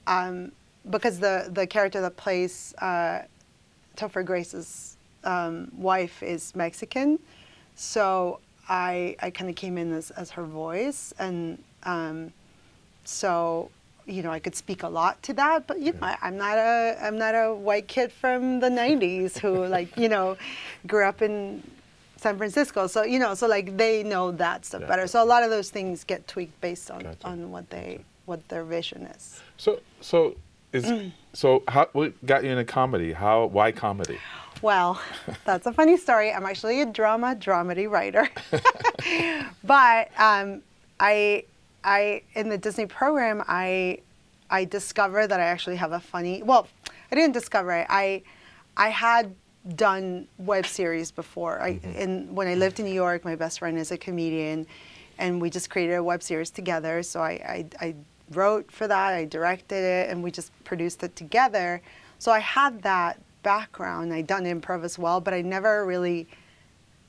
because the character that plays Topher Grace's wife is Mexican. So I kind of came in as her voice, and So, I could speak a lot to that, but I'm not a white kid from the '90s who grew up in San Francisco. So so like they know that stuff better. So a lot of those things get tweaked based on what their vision is.
So what got you into comedy? Why comedy?
Well, that's a funny story. I'm actually a dramedy writer, but I in the Disney program I discovered that I actually have a funny. Well, I didn't discover it. I had done web series before. When I lived in New York, my best friend is a comedian, and we just created a web series together. So I wrote for that, I directed it, and we just produced it together. So I had that background. I'd done improv as well, but I never really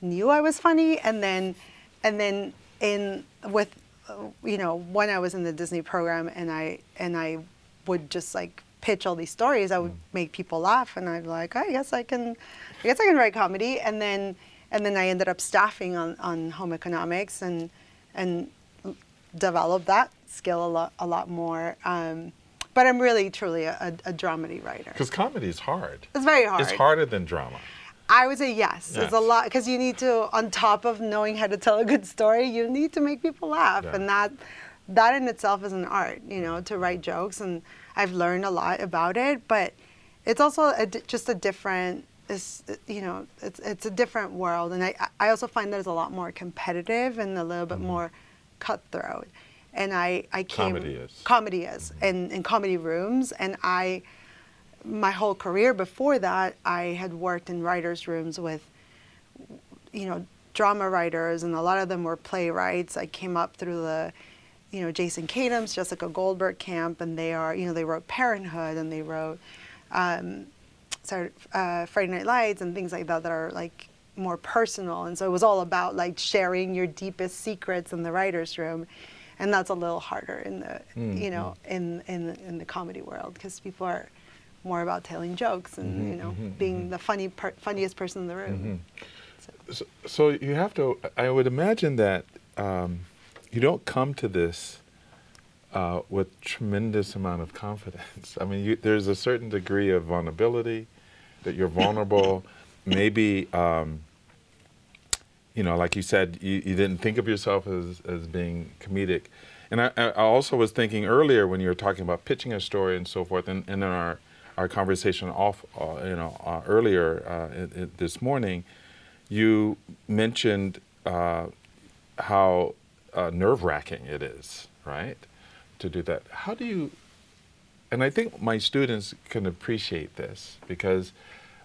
knew I was funny. And then when I was in the Disney program, and I would just like pitch all these stories, I would make people laugh, and I'd be like, I guess I can write comedy. And then I ended up staffing on home economics and developed that skill a lot more. But I'm really truly a dramedy writer.
Because comedy is hard.
It's very hard.
It's harder than drama.
I would say yes. It's a lot, because you need to, on top of knowing how to tell a good story, you need to make people laugh, and that in itself is an art, to write jokes, and I've learned a lot about it. But it's also just a different, it's a different world, and I also find that it's a lot more competitive and a little bit more cutthroat. And I came comedy is in comedy rooms, and my whole career before that, I had worked in writers' rooms with, drama writers, and a lot of them were playwrights. I came up through the, Jason Kadam's, Jessica Goldberg camp, and they wrote Parenthood, and they wrote Friday Night Lights and things like that are like more personal. And so it was all about like sharing your deepest secrets in the writers' room. And that's a little harder in the, in the comedy world, because people are more about telling jokes and being the funniest person in the room.
So you have to. I would imagine that you don't come to this with tremendous amount of confidence. I mean, there's a certain degree of vulnerability, that you're vulnerable. Maybe like you said, you didn't think of yourself as being comedic. And I also was thinking earlier when you were talking about pitching a story and so forth, and in our conversation earlier this morning, you mentioned how nerve-wracking it is, right, to do that. How do you, and I think my students can appreciate this, because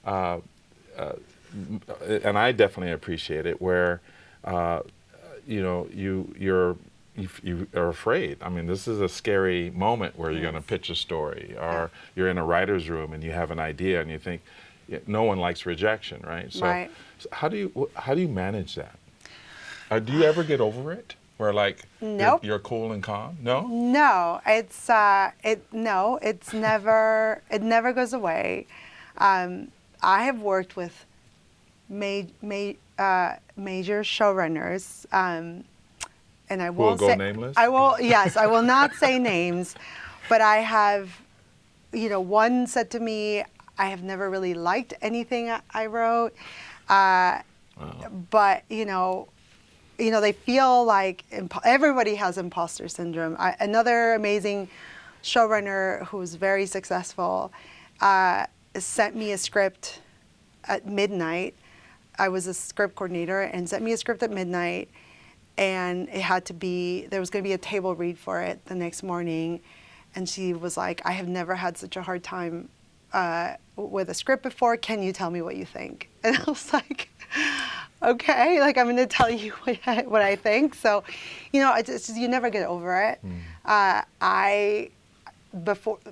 and I definitely appreciate it, where you are afraid. I mean, this is a scary moment where you're going to pitch a story, or you're in a writer's room and you have an idea and you think, no one likes rejection, right? So how do you manage that? Do you ever get over it, where like
nope.
you're cool and calm? No.
No, it's never. It never goes away. I have worked with major showrunners, and I won't
go
say
nameless.
I will. Yes, I will not say names, but I have. One said to me, "I have never really liked anything I wrote," wow. But they feel like everybody has imposter syndrome. Another amazing showrunner who's very successful sent me a script at midnight. I was a script coordinator, and sent me a script at midnight, and it had to be, there was going to be a table read for it the next morning, and she was like, "I have never had such a hard time with a script before. Can you tell me what you think?" And I was like, okay, like I'm going to tell you what I think. So, it's just, you never get over it.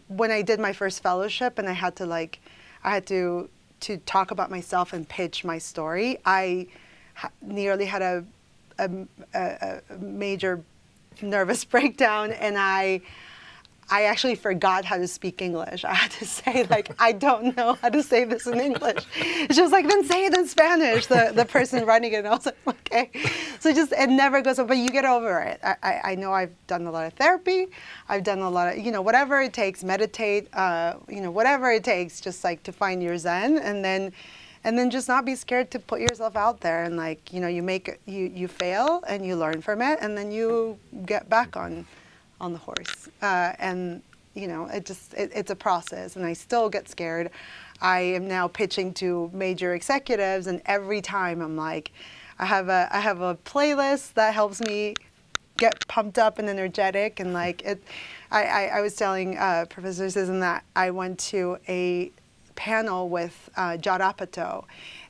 When I did my first fellowship, and I had to talk about myself and pitch my story, I nearly had a major nervous breakdown, and I I actually forgot how to speak English. I had to say, like, I don't know how to say this in English. She was like, then say it in Spanish, the person running it. And I was like, okay. So it never goes over, but you get over it. I know I've done a lot of therapy. I've done a lot of, whatever it takes, meditate, whatever it takes, just like to find your zen, and then just not be scared to put yourself out there, and like, you fail and you learn from it, and then you get back on the horse. And it's a process, and I still get scared. I am now pitching to major executives, and every time I'm like, I have a playlist that helps me get pumped up and energetic, and like it. I was telling Professor Sisson that I went to a panel with Judd Apatow,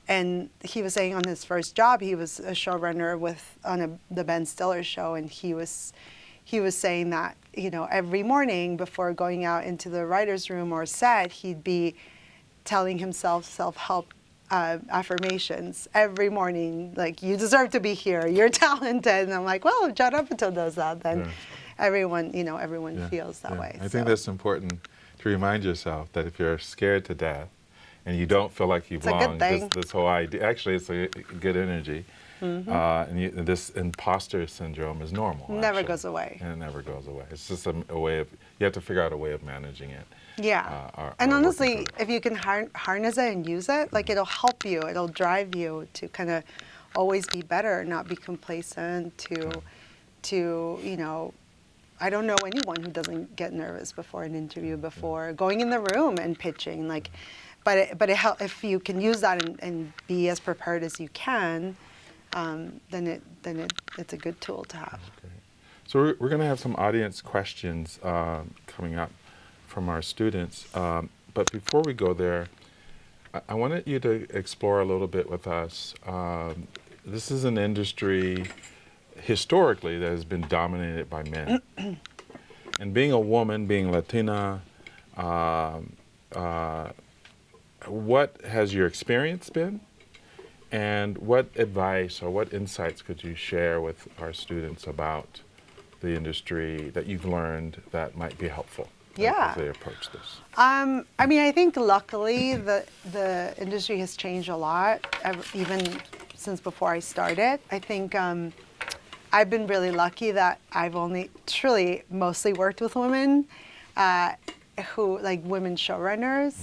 and he was saying on his first job he was a showrunner on the Ben Stiller show, and he was saying that every morning before going out into the writer's room or set, he'd be telling himself self-help affirmations every morning, like, you deserve to be here, you're talented. And I'm like, well, if Judd Apatow does that, then everyone feels that way.
I think that's important to remind yourself that if you're scared to death and you don't feel like you belong, this whole idea, actually it's a good energy. And this imposter syndrome is normal.
Never goes away.
And it never goes away. It's just a way of, you have to figure out a way of managing it.
Yeah. And honestly, if you can harness it and use it, like, it'll help you, it'll drive you to kind of always be better, not be complacent, to I don't know anyone who doesn't get nervous before an interview, before going in the room and pitching, like, but it if you can use that and be as prepared as you can, then it's a good tool to have.
Okay. So we're going to have some audience questions coming up from our students. But before we go there, I wanted you to explore a little bit with us. This is an industry historically that has been dominated by men. And being a woman, being Latina, what has your experience been? And what advice or what insights could you share with our students about the industry that you've learned that might be helpful as they approach this?
I think luckily the industry has changed a lot, even since before I started. I think I've been really lucky that I've only truly mostly worked with women who, like, women showrunners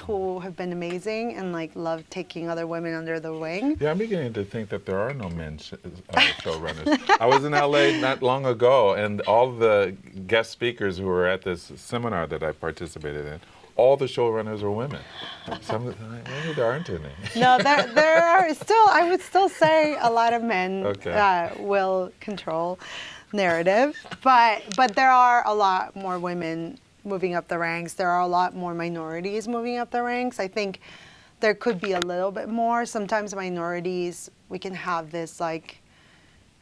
who have been amazing and like love taking other women under the wing.
Yeah, I'm beginning to think that there are no men showrunners. I was in LA not long ago, and all the guest speakers who were at this seminar that I participated in, all the showrunners were women. Maybe there aren't any.
No, there are still, I would still say a lot of men will control narrative, but there are a lot more women moving up the ranks. There are a lot more minorities moving up the ranks. I think there could be a little bit more. Sometimes minorities, we can have this, like,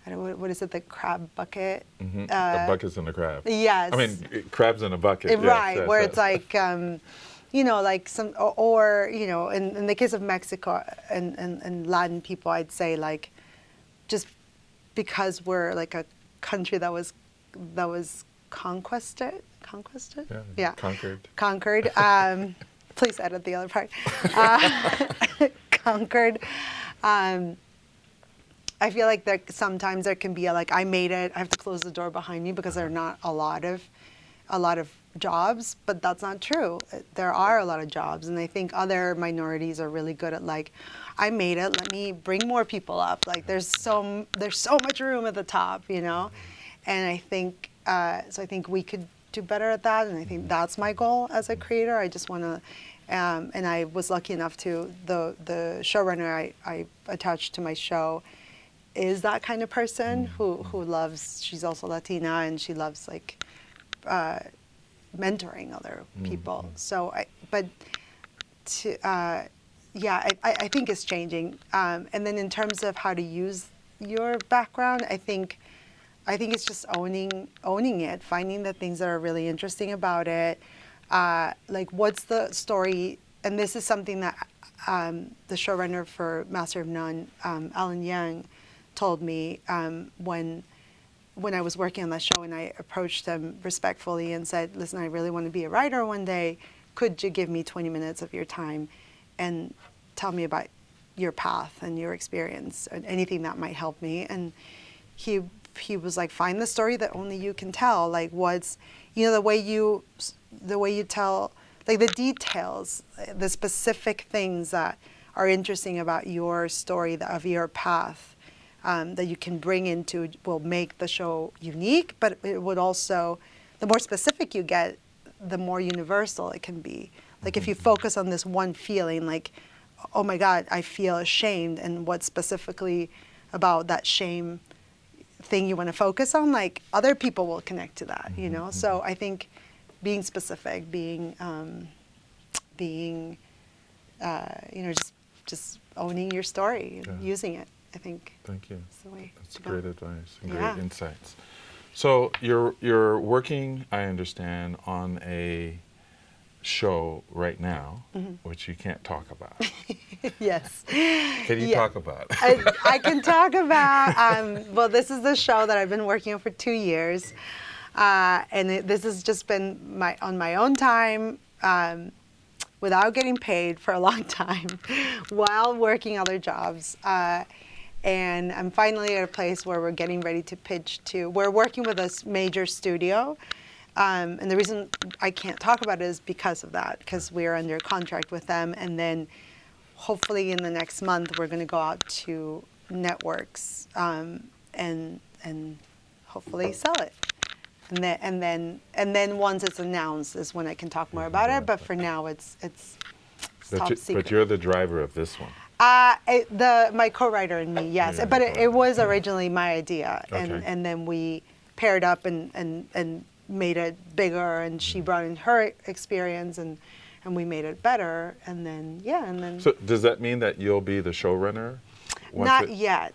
I don't know, what is it, the crab bucket?
The buckets and the crab.
Yes.
I mean, crabs in a bucket.
Right,
yes,
where it's like, like some, or in the case of Mexico and Latin people, I'd say, like, just because we're like a country that was conquered. Yeah. Conquered. Please edit the other part. Conquered. I feel like sometimes there can be like, I made it, I have to close the door behind me because there are not a lot of jobs, but that's not true. There are a lot of jobs, and I think other minorities are really good at, like, I made it, let me bring more people up. Like, there's so much room at the top, and I think so I think we could do better at that, and I think that's my goal as a creator. I just want to, and I was lucky enough to, the showrunner I attached to my show is that kind of person who loves, she's also Latina, and she loves, like, mentoring other people. So, I think it's changing. And then in terms of how to use your background, I think it's just owning it, finding the things that are really interesting about it. Like, what's the story? And this is something that the showrunner for Master of None, Alan Yang, told me when when I was working on that show, and I approached them respectfully and said, listen, I really want to be a writer one day. Could you give me 20 minutes of your time and tell me about your path and your experience and anything that might help me? And he was like, find the story that only you can tell. Like what's, you know, the way you tell, like the details, the specific things that are interesting about your story, of your path, that you can bring into, will make the show unique, but it would also, the more specific you get, the more universal it can be. Like if you focus on this one feeling, like, oh my God, I feel ashamed, and what specifically about that shame thing you want to focus on, like other people will connect to that, you know? So I think being specific, being, you know, just owning your story, and using it. I think.
Thank you.
That's the way.
That's great advice and
Yeah.
great insights. So you're working, I understand, on a show right now, which you can't talk about.
Yes.
Can you talk about?
I can talk about. Well, this is the show that I've been working on for 2 years, and this has just been on my own time. Without getting paid for a long time, while working other jobs. And I'm finally at a place where we're getting ready to pitch to, we're working with a major studio. And the reason I can't talk about it is because of that, because we're under contract with them. And then hopefully in the next month, we're going to go out to networks and hopefully sell it. And then once it's announced is when I can talk more about it. But for now, it's top secret.
But you're the driver of this one.
My co-writer and me, yes.
Yeah,
But it was originally my idea,
Okay.
and then we paired up and made it bigger. And she brought in her experience, and we made it better. And then.
So does that mean that you'll be the showrunner?
Not yet,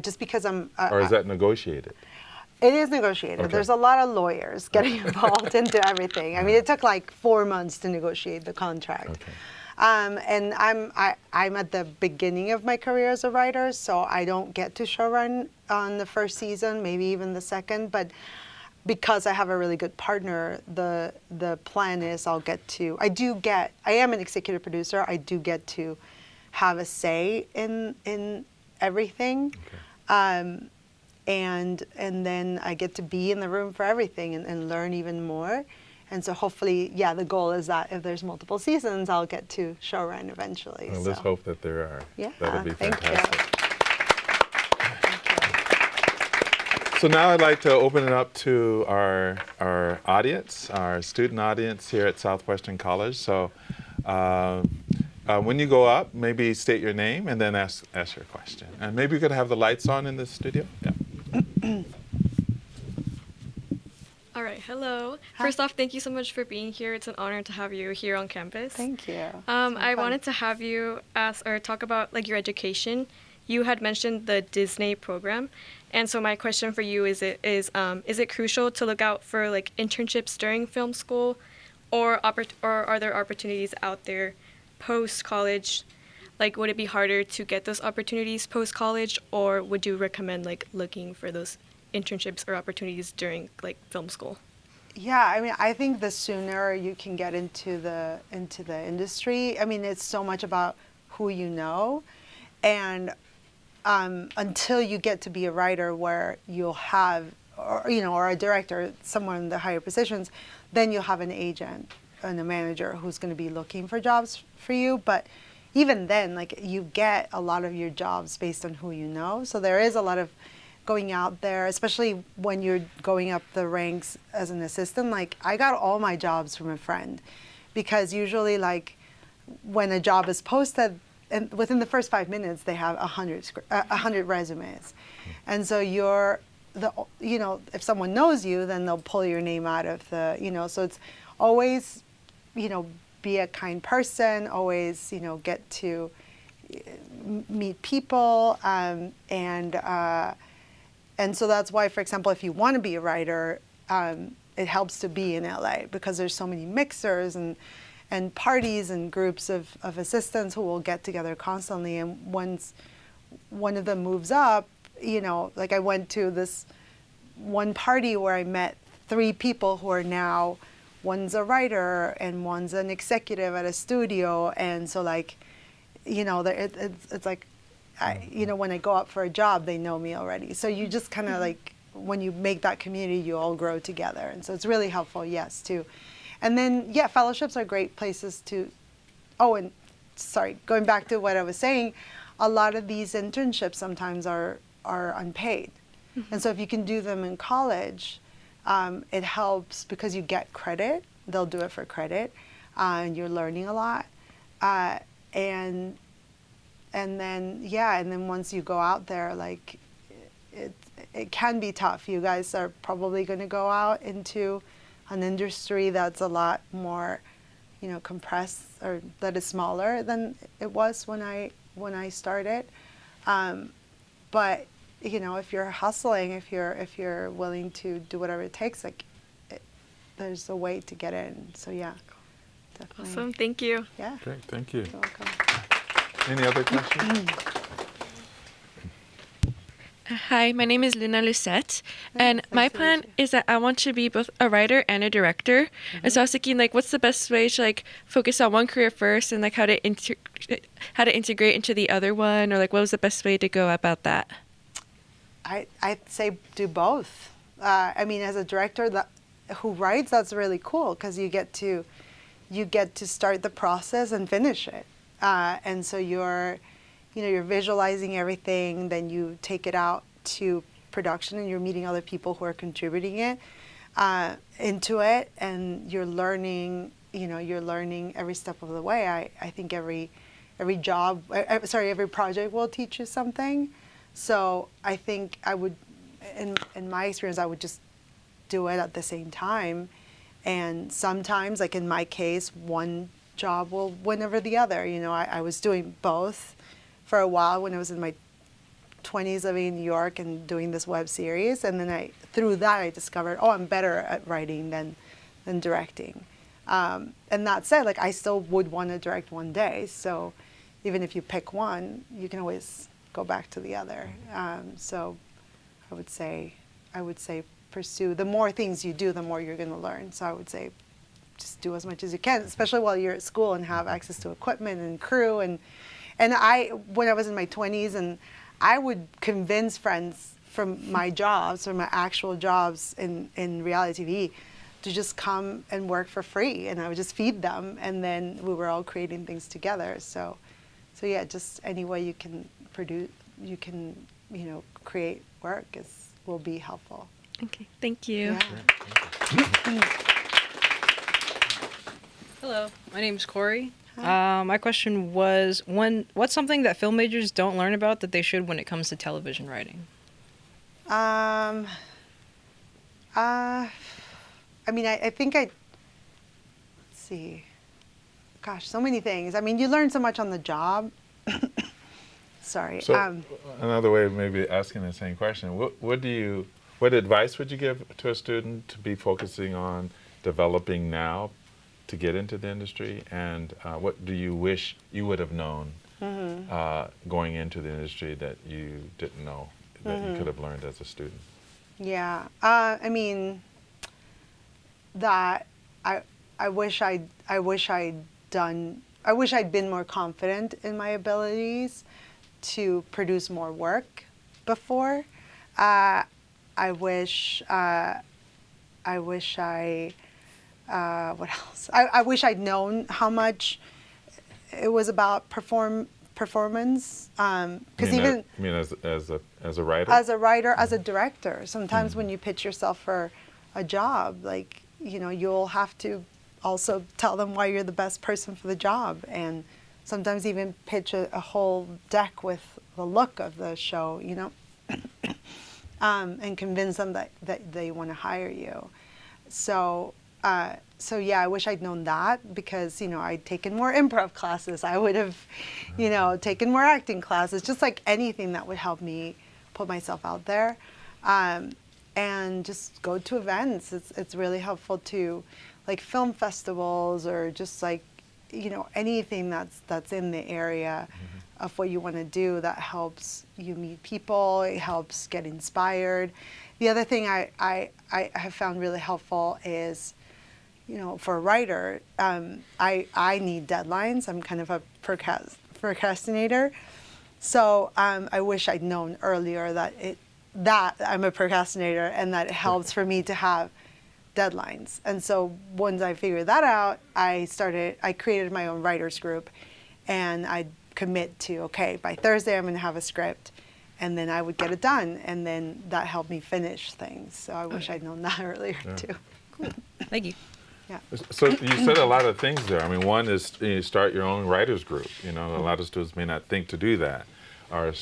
just because I'm.
Or is that negotiated?
It is negotiated.
Okay.
There's a lot of lawyers getting involved into everything. I mean, it took like 4 months to negotiate the contract.
Okay.
And I'm at the beginning of my career as a writer, so I don't get to showrun on the first season, maybe even the second. But because I have a really good partner, the plan is I am an executive producer. I do get to have a say in everything.
Okay.
And then I get to be in the room for everything and learn even more. And so hopefully, the goal is that if there's multiple seasons, I'll get to showrun eventually.
Well, let's hope that there are.
Yeah,
That'll be
thank
fantastic.
you.
So now I'd like to open it up to our audience, our student audience here at Southwestern College. So when you go up, maybe state your name and then ask your question. And maybe we could have the lights on in the studio. Yeah.
All right, hello.
Hi.
First off, thank you so much for being here. It's an honor to have you here on campus.
Thank you.
I wanted to have you talk about like your education. You had mentioned the Disney program, and so my question for you is it crucial to look out for like internships during film school, or are there opportunities out there post college? Like, would it be harder to get those opportunities post college, or would you recommend like looking for those internships or opportunities during like film school?
Yeah, I mean, I think the sooner you can get into the industry, I mean, it's so much about who you know, and until you get to be a writer where you'll have, or a director, someone in the higher positions, then you'll have an agent and a manager who's going to be looking for jobs for you. But even then, like, you get a lot of your jobs based on who you know. So there is a lot of going out there, especially when you're going up the ranks as an assistant. Like, I got all my jobs from a friend, because usually, like, when a job is posted, and within the first 5 minutes, they have 100 resumes. And so if someone knows you, then they'll pull your name out of the, so it's always, be a kind person, always, get to meet people. And so that's why, for example, if you want to be a writer, it helps to be in LA, because there's so many mixers and parties and groups of assistants who will get together constantly. And once one of them moves up, like I went to this one party where I met 3 people who are now, one's a writer and one's an executive at a studio, and so like, you know, it's like, you know, when I go out for a job, they know me already. So you just kind of like, when you make that community, you all grow together, and so it's really helpful, yes, too. And then, yeah, fellowships are great places to, oh, and sorry, going back to what I was saying, a lot of these internships sometimes are unpaid. And so if you can do them in college, it helps because you get credit. They'll do it for credit, and you're learning a lot. And then once you go out there, like, it can be tough. You guys are probably going to go out into an industry that's a lot more, you know, compressed, or that is smaller than it was when I started. But you know, if you're hustling, if you're willing to do whatever it takes, like, there's a way to get in. So yeah, definitely.
Awesome, thank you.
Yeah.
Great, thank you.
You're welcome.
Any other questions?
Hi, my name is Luna Lucette, and
Nice
my
to meet
plan
you.
is that I want to be both a writer and a director. And so I was thinking, like, what's the best way to like focus on one career first, and like how to integrate into the other one, or like what was the best way to go about that?
I'd say do both. I mean, as a director who writes, that's really cool because you get to start the process and finish it, and so you're visualizing everything. Then you take it out to production, and you're meeting other people who are contributing it into it, and you're learning. You're learning every step of the way. I think every project will teach you something. So I think I would, in my experience, I would just do it at the same time. And sometimes, like in my case, one job will win over the other. You know, I was doing both for a while when I was in my 20s, living in New York and doing this web series. And then through that, I discovered, oh, I'm better at writing than directing. And that said, like, I still would want to direct one day. So even if you pick one, you can always go back to the other. So I would say pursue. The more things you do, the more you're going to learn. So I would say just do as much as you can, especially while you're at school and have access to equipment and crew. And when I was in my 20s, and I would convince friends from my jobs, from my actual jobs in reality TV, to just come and work for free, and I would just feed them, and then we were all creating things together. So yeah, just any way you can produce, you can, create work will be helpful.
Okay, thank you.
Yeah.
Hello, my name's Corey. My question was, what's something that film majors don't learn about that they should when it comes to television writing?
I mean, I think let's see. Gosh, so many things. I mean, you learn so much on the job. Sorry.
So another way of maybe asking the same question, what advice would you give to a student to be focusing on developing now to get into the industry, and what do you wish you would have known going into the industry that you didn't know that you could have learned as a student?
Yeah, I mean, that I wish I'd been more confident in my abilities to produce more work before. I wish what else? I wish I'd known how much it was about performance. Because
You mean as a writer?
As a writer, as a director, sometimes when you pitch yourself for a job, like, you'll have to also tell them why you're the best person for the job, and sometimes even pitch a whole deck with the look of the show, and convince them that they want to hire you. So yeah, I wish I'd known that, because, I'd taken more improv classes. I would have, taken more acting classes, just like anything that would help me put myself out there. And just go to events. It's really helpful to, like, film festivals, or just like, anything that's in the area. of what you want to do that helps you meet people. It helps get inspired. The other thing I have found really helpful is, for a writer, I need deadlines. I'm kind of a procrastinator. So I wish I'd known earlier that I'm a procrastinator and that it helps for me to have deadlines. And so once I figured that out, I created my own writers group, and I'd commit to, okay, by Thursday I'm going to have a script, and then I would get it done, and then that helped me finish things. So I wish I'd known that earlier too.
Cool. Thank you.
Yeah.
So you said a lot of things there. I mean, one is you start your own writers group. A lot of students may not think to do that, or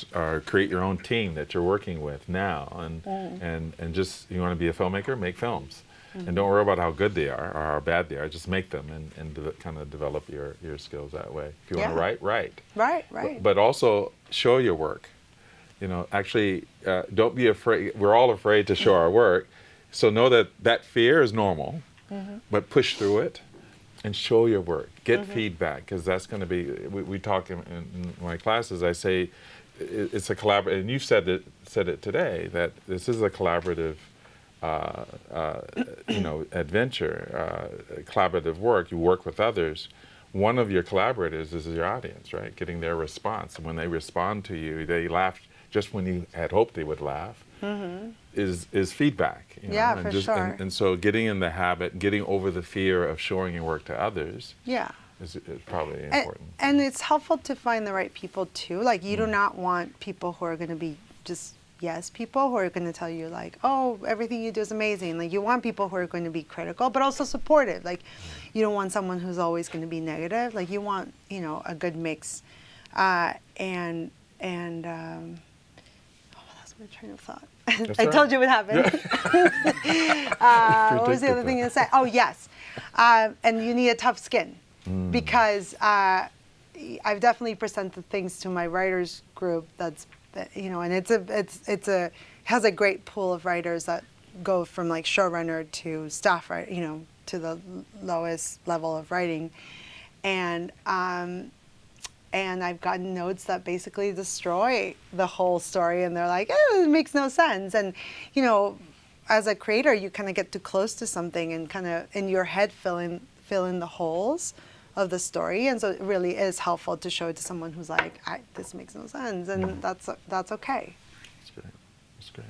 create your own team that you're working with now, and just you want to be a filmmaker, make films, and don't worry about how good they are or how bad they are. Just make them and kind of develop your skills that way. If you want to write.
Right.
But also show your work. Actually, don't be afraid. We're all afraid to show our work, so know that fear is normal. But push through it and show your work. Get feedback, because that's going to be, we talk in my classes, I say it's a collaborative, and you've said it today, that this is a collaborative adventure, collaborative work. You work with others. One of your collaborators is your audience, right? Getting their response. And when they respond to you, they laugh just when you had hoped they would laugh. Is feedback.
Yeah,
and
for sure.
And so getting in the habit, getting over the fear of showing your work to others is probably important.
And it's helpful to find the right people too. Like, you do not want people who are going to be just yes people who are going to tell you like, oh, everything you do is amazing. Like, you want people who are going to be critical but also supportive. Like, you don't want someone who's always going to be negative. Like, you want, a good mix. Oh, that's my train of thought. I told you what happened. What was the other thing to say? Oh, yes. And you need a tough skin, because I've definitely presented things to my writers group and it has a great pool of writers that go from like showrunner to staff writer, to the lowest level of writing, and I've gotten notes that basically destroy the whole story, and they're like, it makes no sense. And, as a creator, you kind of get too close to something and kind of in your head fill in the holes of the story. And so it really is helpful to show it to someone who's like, this makes no sense, and that's okay.
That's great.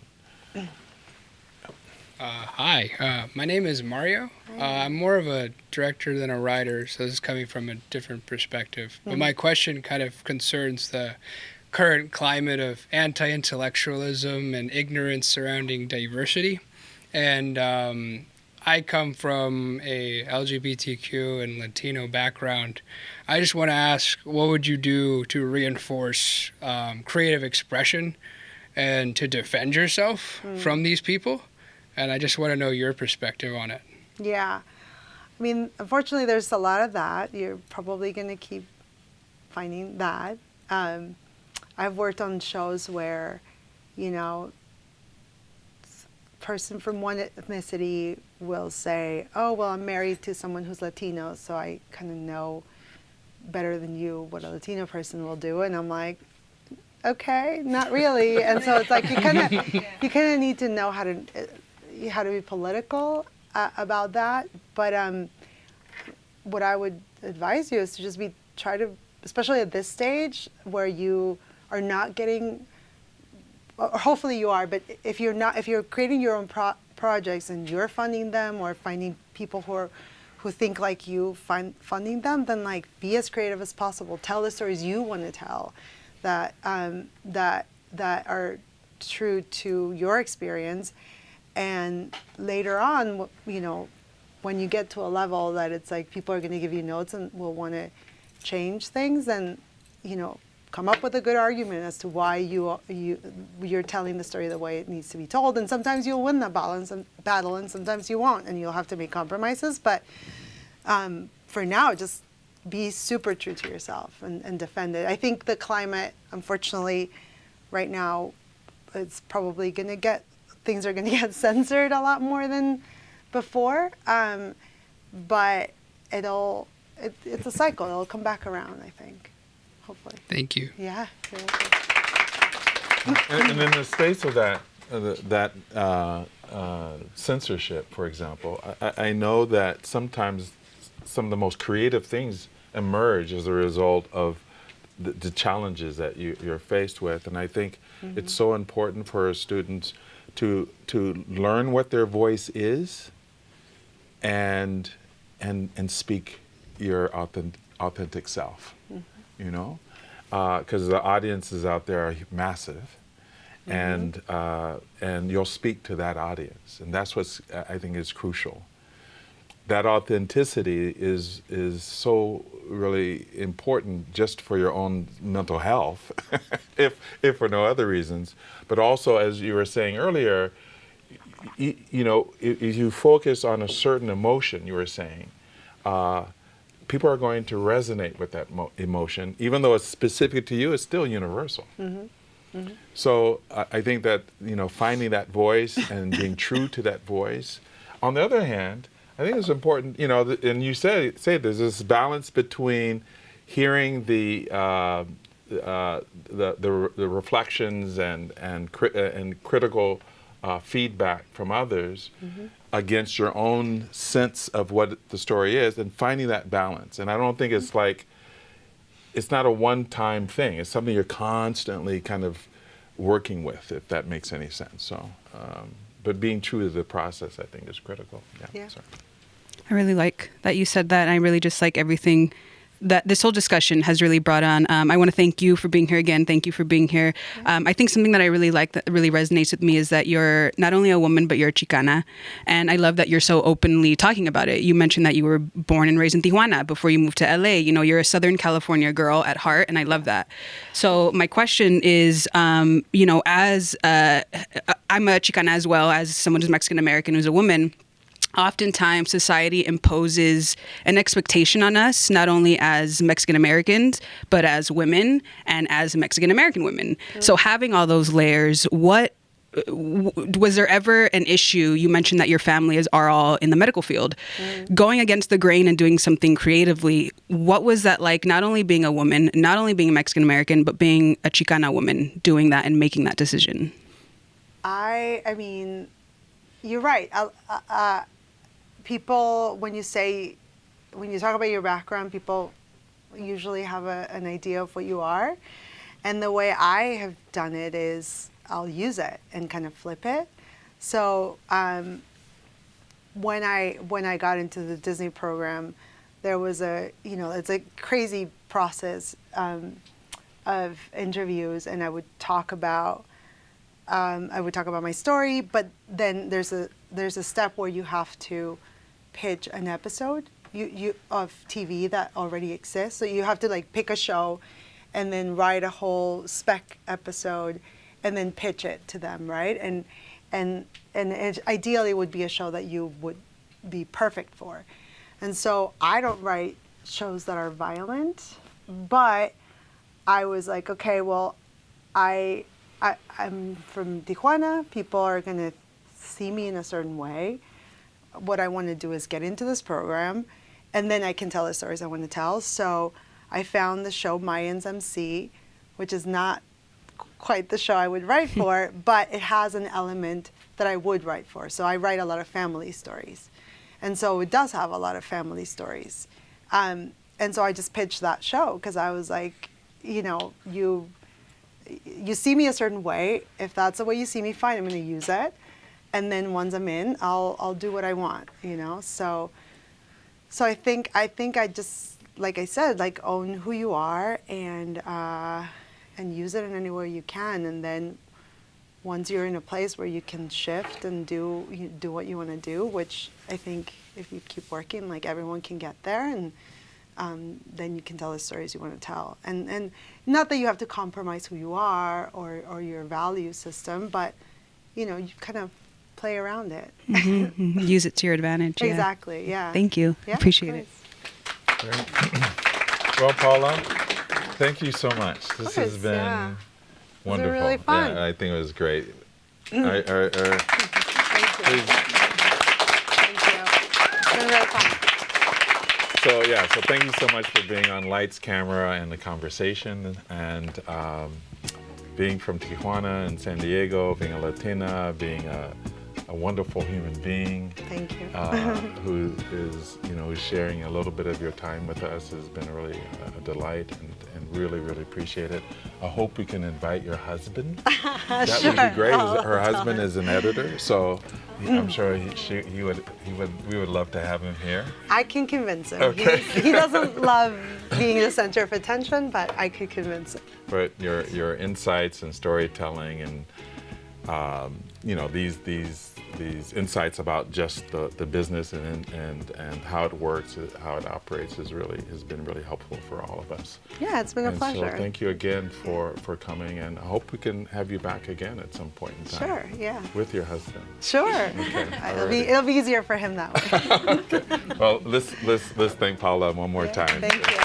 Hi, my name is Mario. I'm more of a director than a writer, so this is coming from a different perspective. But my question kind of concerns the current climate of anti-intellectualism and ignorance surrounding diversity. And I come from a LGBTQ and Latino background. I just want to ask, what would you do to reinforce creative expression and to defend yourself from these people? And I just want to know your perspective on it.
Yeah. I mean, unfortunately, there's a lot of that. You're probably going to keep finding that. I've worked on shows where, person from one ethnicity will say, oh, well, I'm married to someone who's Latino, so I kind of know better than you what a Latino person will do. And I'm like, okay, not really. And so it's like you kind of need to know how to be political about that. But what I would advise you is to just try to, especially at this stage where you are not getting, or hopefully you are, but if you're creating your own projects and you're funding them or finding people who think like you, funding them, then like be as creative as possible. Tell the stories you want to tell that are true to your experience. And later on, when you get to a level that it's like people are going to give you notes and will want to change things, then, come up with a good argument as to why you're telling the story the way it needs to be told. And sometimes you'll win the battle, and sometimes you won't, and you'll have to make compromises. But for now, just be super true to yourself and defend it. I think the climate, unfortunately, right now, it's probably going to get, things are going to get censored a lot more than before. But it's a cycle. It'll come back around, I think, hopefully.
Thank you.
Yeah. You're welcome.
And in the states of that censorship, for example, I know that sometimes some of the most creative things emerge as a result of the challenges that you're faced with. And I think it's so important for students to learn what their voice is and speak your authentic self, you know? Because the audiences out there are massive, and you'll speak to that audience, and that's what I think is crucial. That authenticity is so really important just for your own mental health, if for no other reasons, but also, as you were saying earlier, you know, if you focus on a certain emotion, you were saying, people are going to resonate with that emotion, even though it's specific to you, it's still universal. So I think that, you know, finding that voice and being true to that voice. On the other hand, I think it's important, you know, and you say there's this balance between hearing the reflections and critical feedback from others against your own sense of what the story is, and finding that balance. And I don't think it's like, it's not a one-time thing. It's something you're constantly kind of working with, if that makes any sense. So, but being true to the process, I think, is critical.
Yeah.
Sorry.
I really like that you said that, and I really just like everything that this whole discussion has really brought on. I want to thank you for being here again. Thank you for being here. I think something that I really like that really resonates with me is that you're not only a woman, but you're a Chicana. And I love that you're so openly talking about it. You mentioned that you were born and raised in Tijuana before you moved to LA. You know, you're a Southern California girl at heart, and I love that. So my question is, you know, as I'm a Chicana as well, as someone who's Mexican American, who's a woman, oftentimes society imposes an expectation on us, not only as Mexican Americans, but as women and as Mexican American women. So having all those layers, what was there ever an issue? You mentioned that your family are all in the medical field. Going against the grain and doing something creatively, what was that like, not only being a woman, not only being a Mexican American, but being a Chicana woman, doing that and making that decision?
I mean, you're right. People, when you talk about your background, people usually have an idea of what you are. And the way I have done it is I'll use it and kind of flip it. So when I got into the Disney program, there was it's a crazy process of interviews, and I would talk about my story, but then there's a step where you have to pitch an episode of TV that already exists. So you have to like pick a show and then write a whole spec episode and then pitch it to them, right? And it ideally would be a show that you would be perfect for. And so I don't write shows that are violent, but I was like, okay, well, I'm from Tijuana. People are going to see me in a certain way. What I want to do is get into this program, and then I can tell the stories I want to tell. So I found the show Mayans MC, which is not quite the show I would write for, but it has an element that I would write for. So I write a lot of family stories. And so it does have a lot of family stories. And so I just pitched that show because I was like, you know, you see me a certain way. If that's the way you see me, fine, I'm going to use it. And then once I'm in, I'll do what I want, you know. So I think I just, like I said, like own who you are and use it in any way you can. And then once you're in a place where you can shift and do what you want to do, which I think if you keep working, like everyone can get there, and then you can tell the stories you want to tell. And not that you have to compromise who you are or your value system, but you know, you kind of play around it.
Use it to your advantage. Yeah.
Exactly, yeah.
Thank you.
Yeah,
Appreciate it.
Great. Well, Paula, thank you so much. This has been wonderful.
really fun.
Yeah, I think it was great.
Thank you.
Please.
Thank you. It's been really fun.
So thank you so much for being on Lights, Camera, and the Conversation, and being from Tijuana and San Diego, being a Latina, being a wonderful human being.
Thank you.
Who is, who's sharing a little bit of your time with us has been really a delight, and really, really appreciate it. I hope we can invite your husband. That would be great. Her husband is an editor, so I'm sure we would love to have him here.
I can convince him.
Okay.
He doesn't love being the center of attention, but I could convince him.
But your insights and storytelling, and these insights about just the business and how it works, how it operates has been really helpful for all of us.
Yeah, it's been a pleasure.
So thank you again for coming, and I hope we can have you back again at some point in time.
Sure, yeah.
With your husband.
Sure.
Okay,
It'll be easier for him that way.
Okay. Well, let's thank Paola one more time.
Thank you.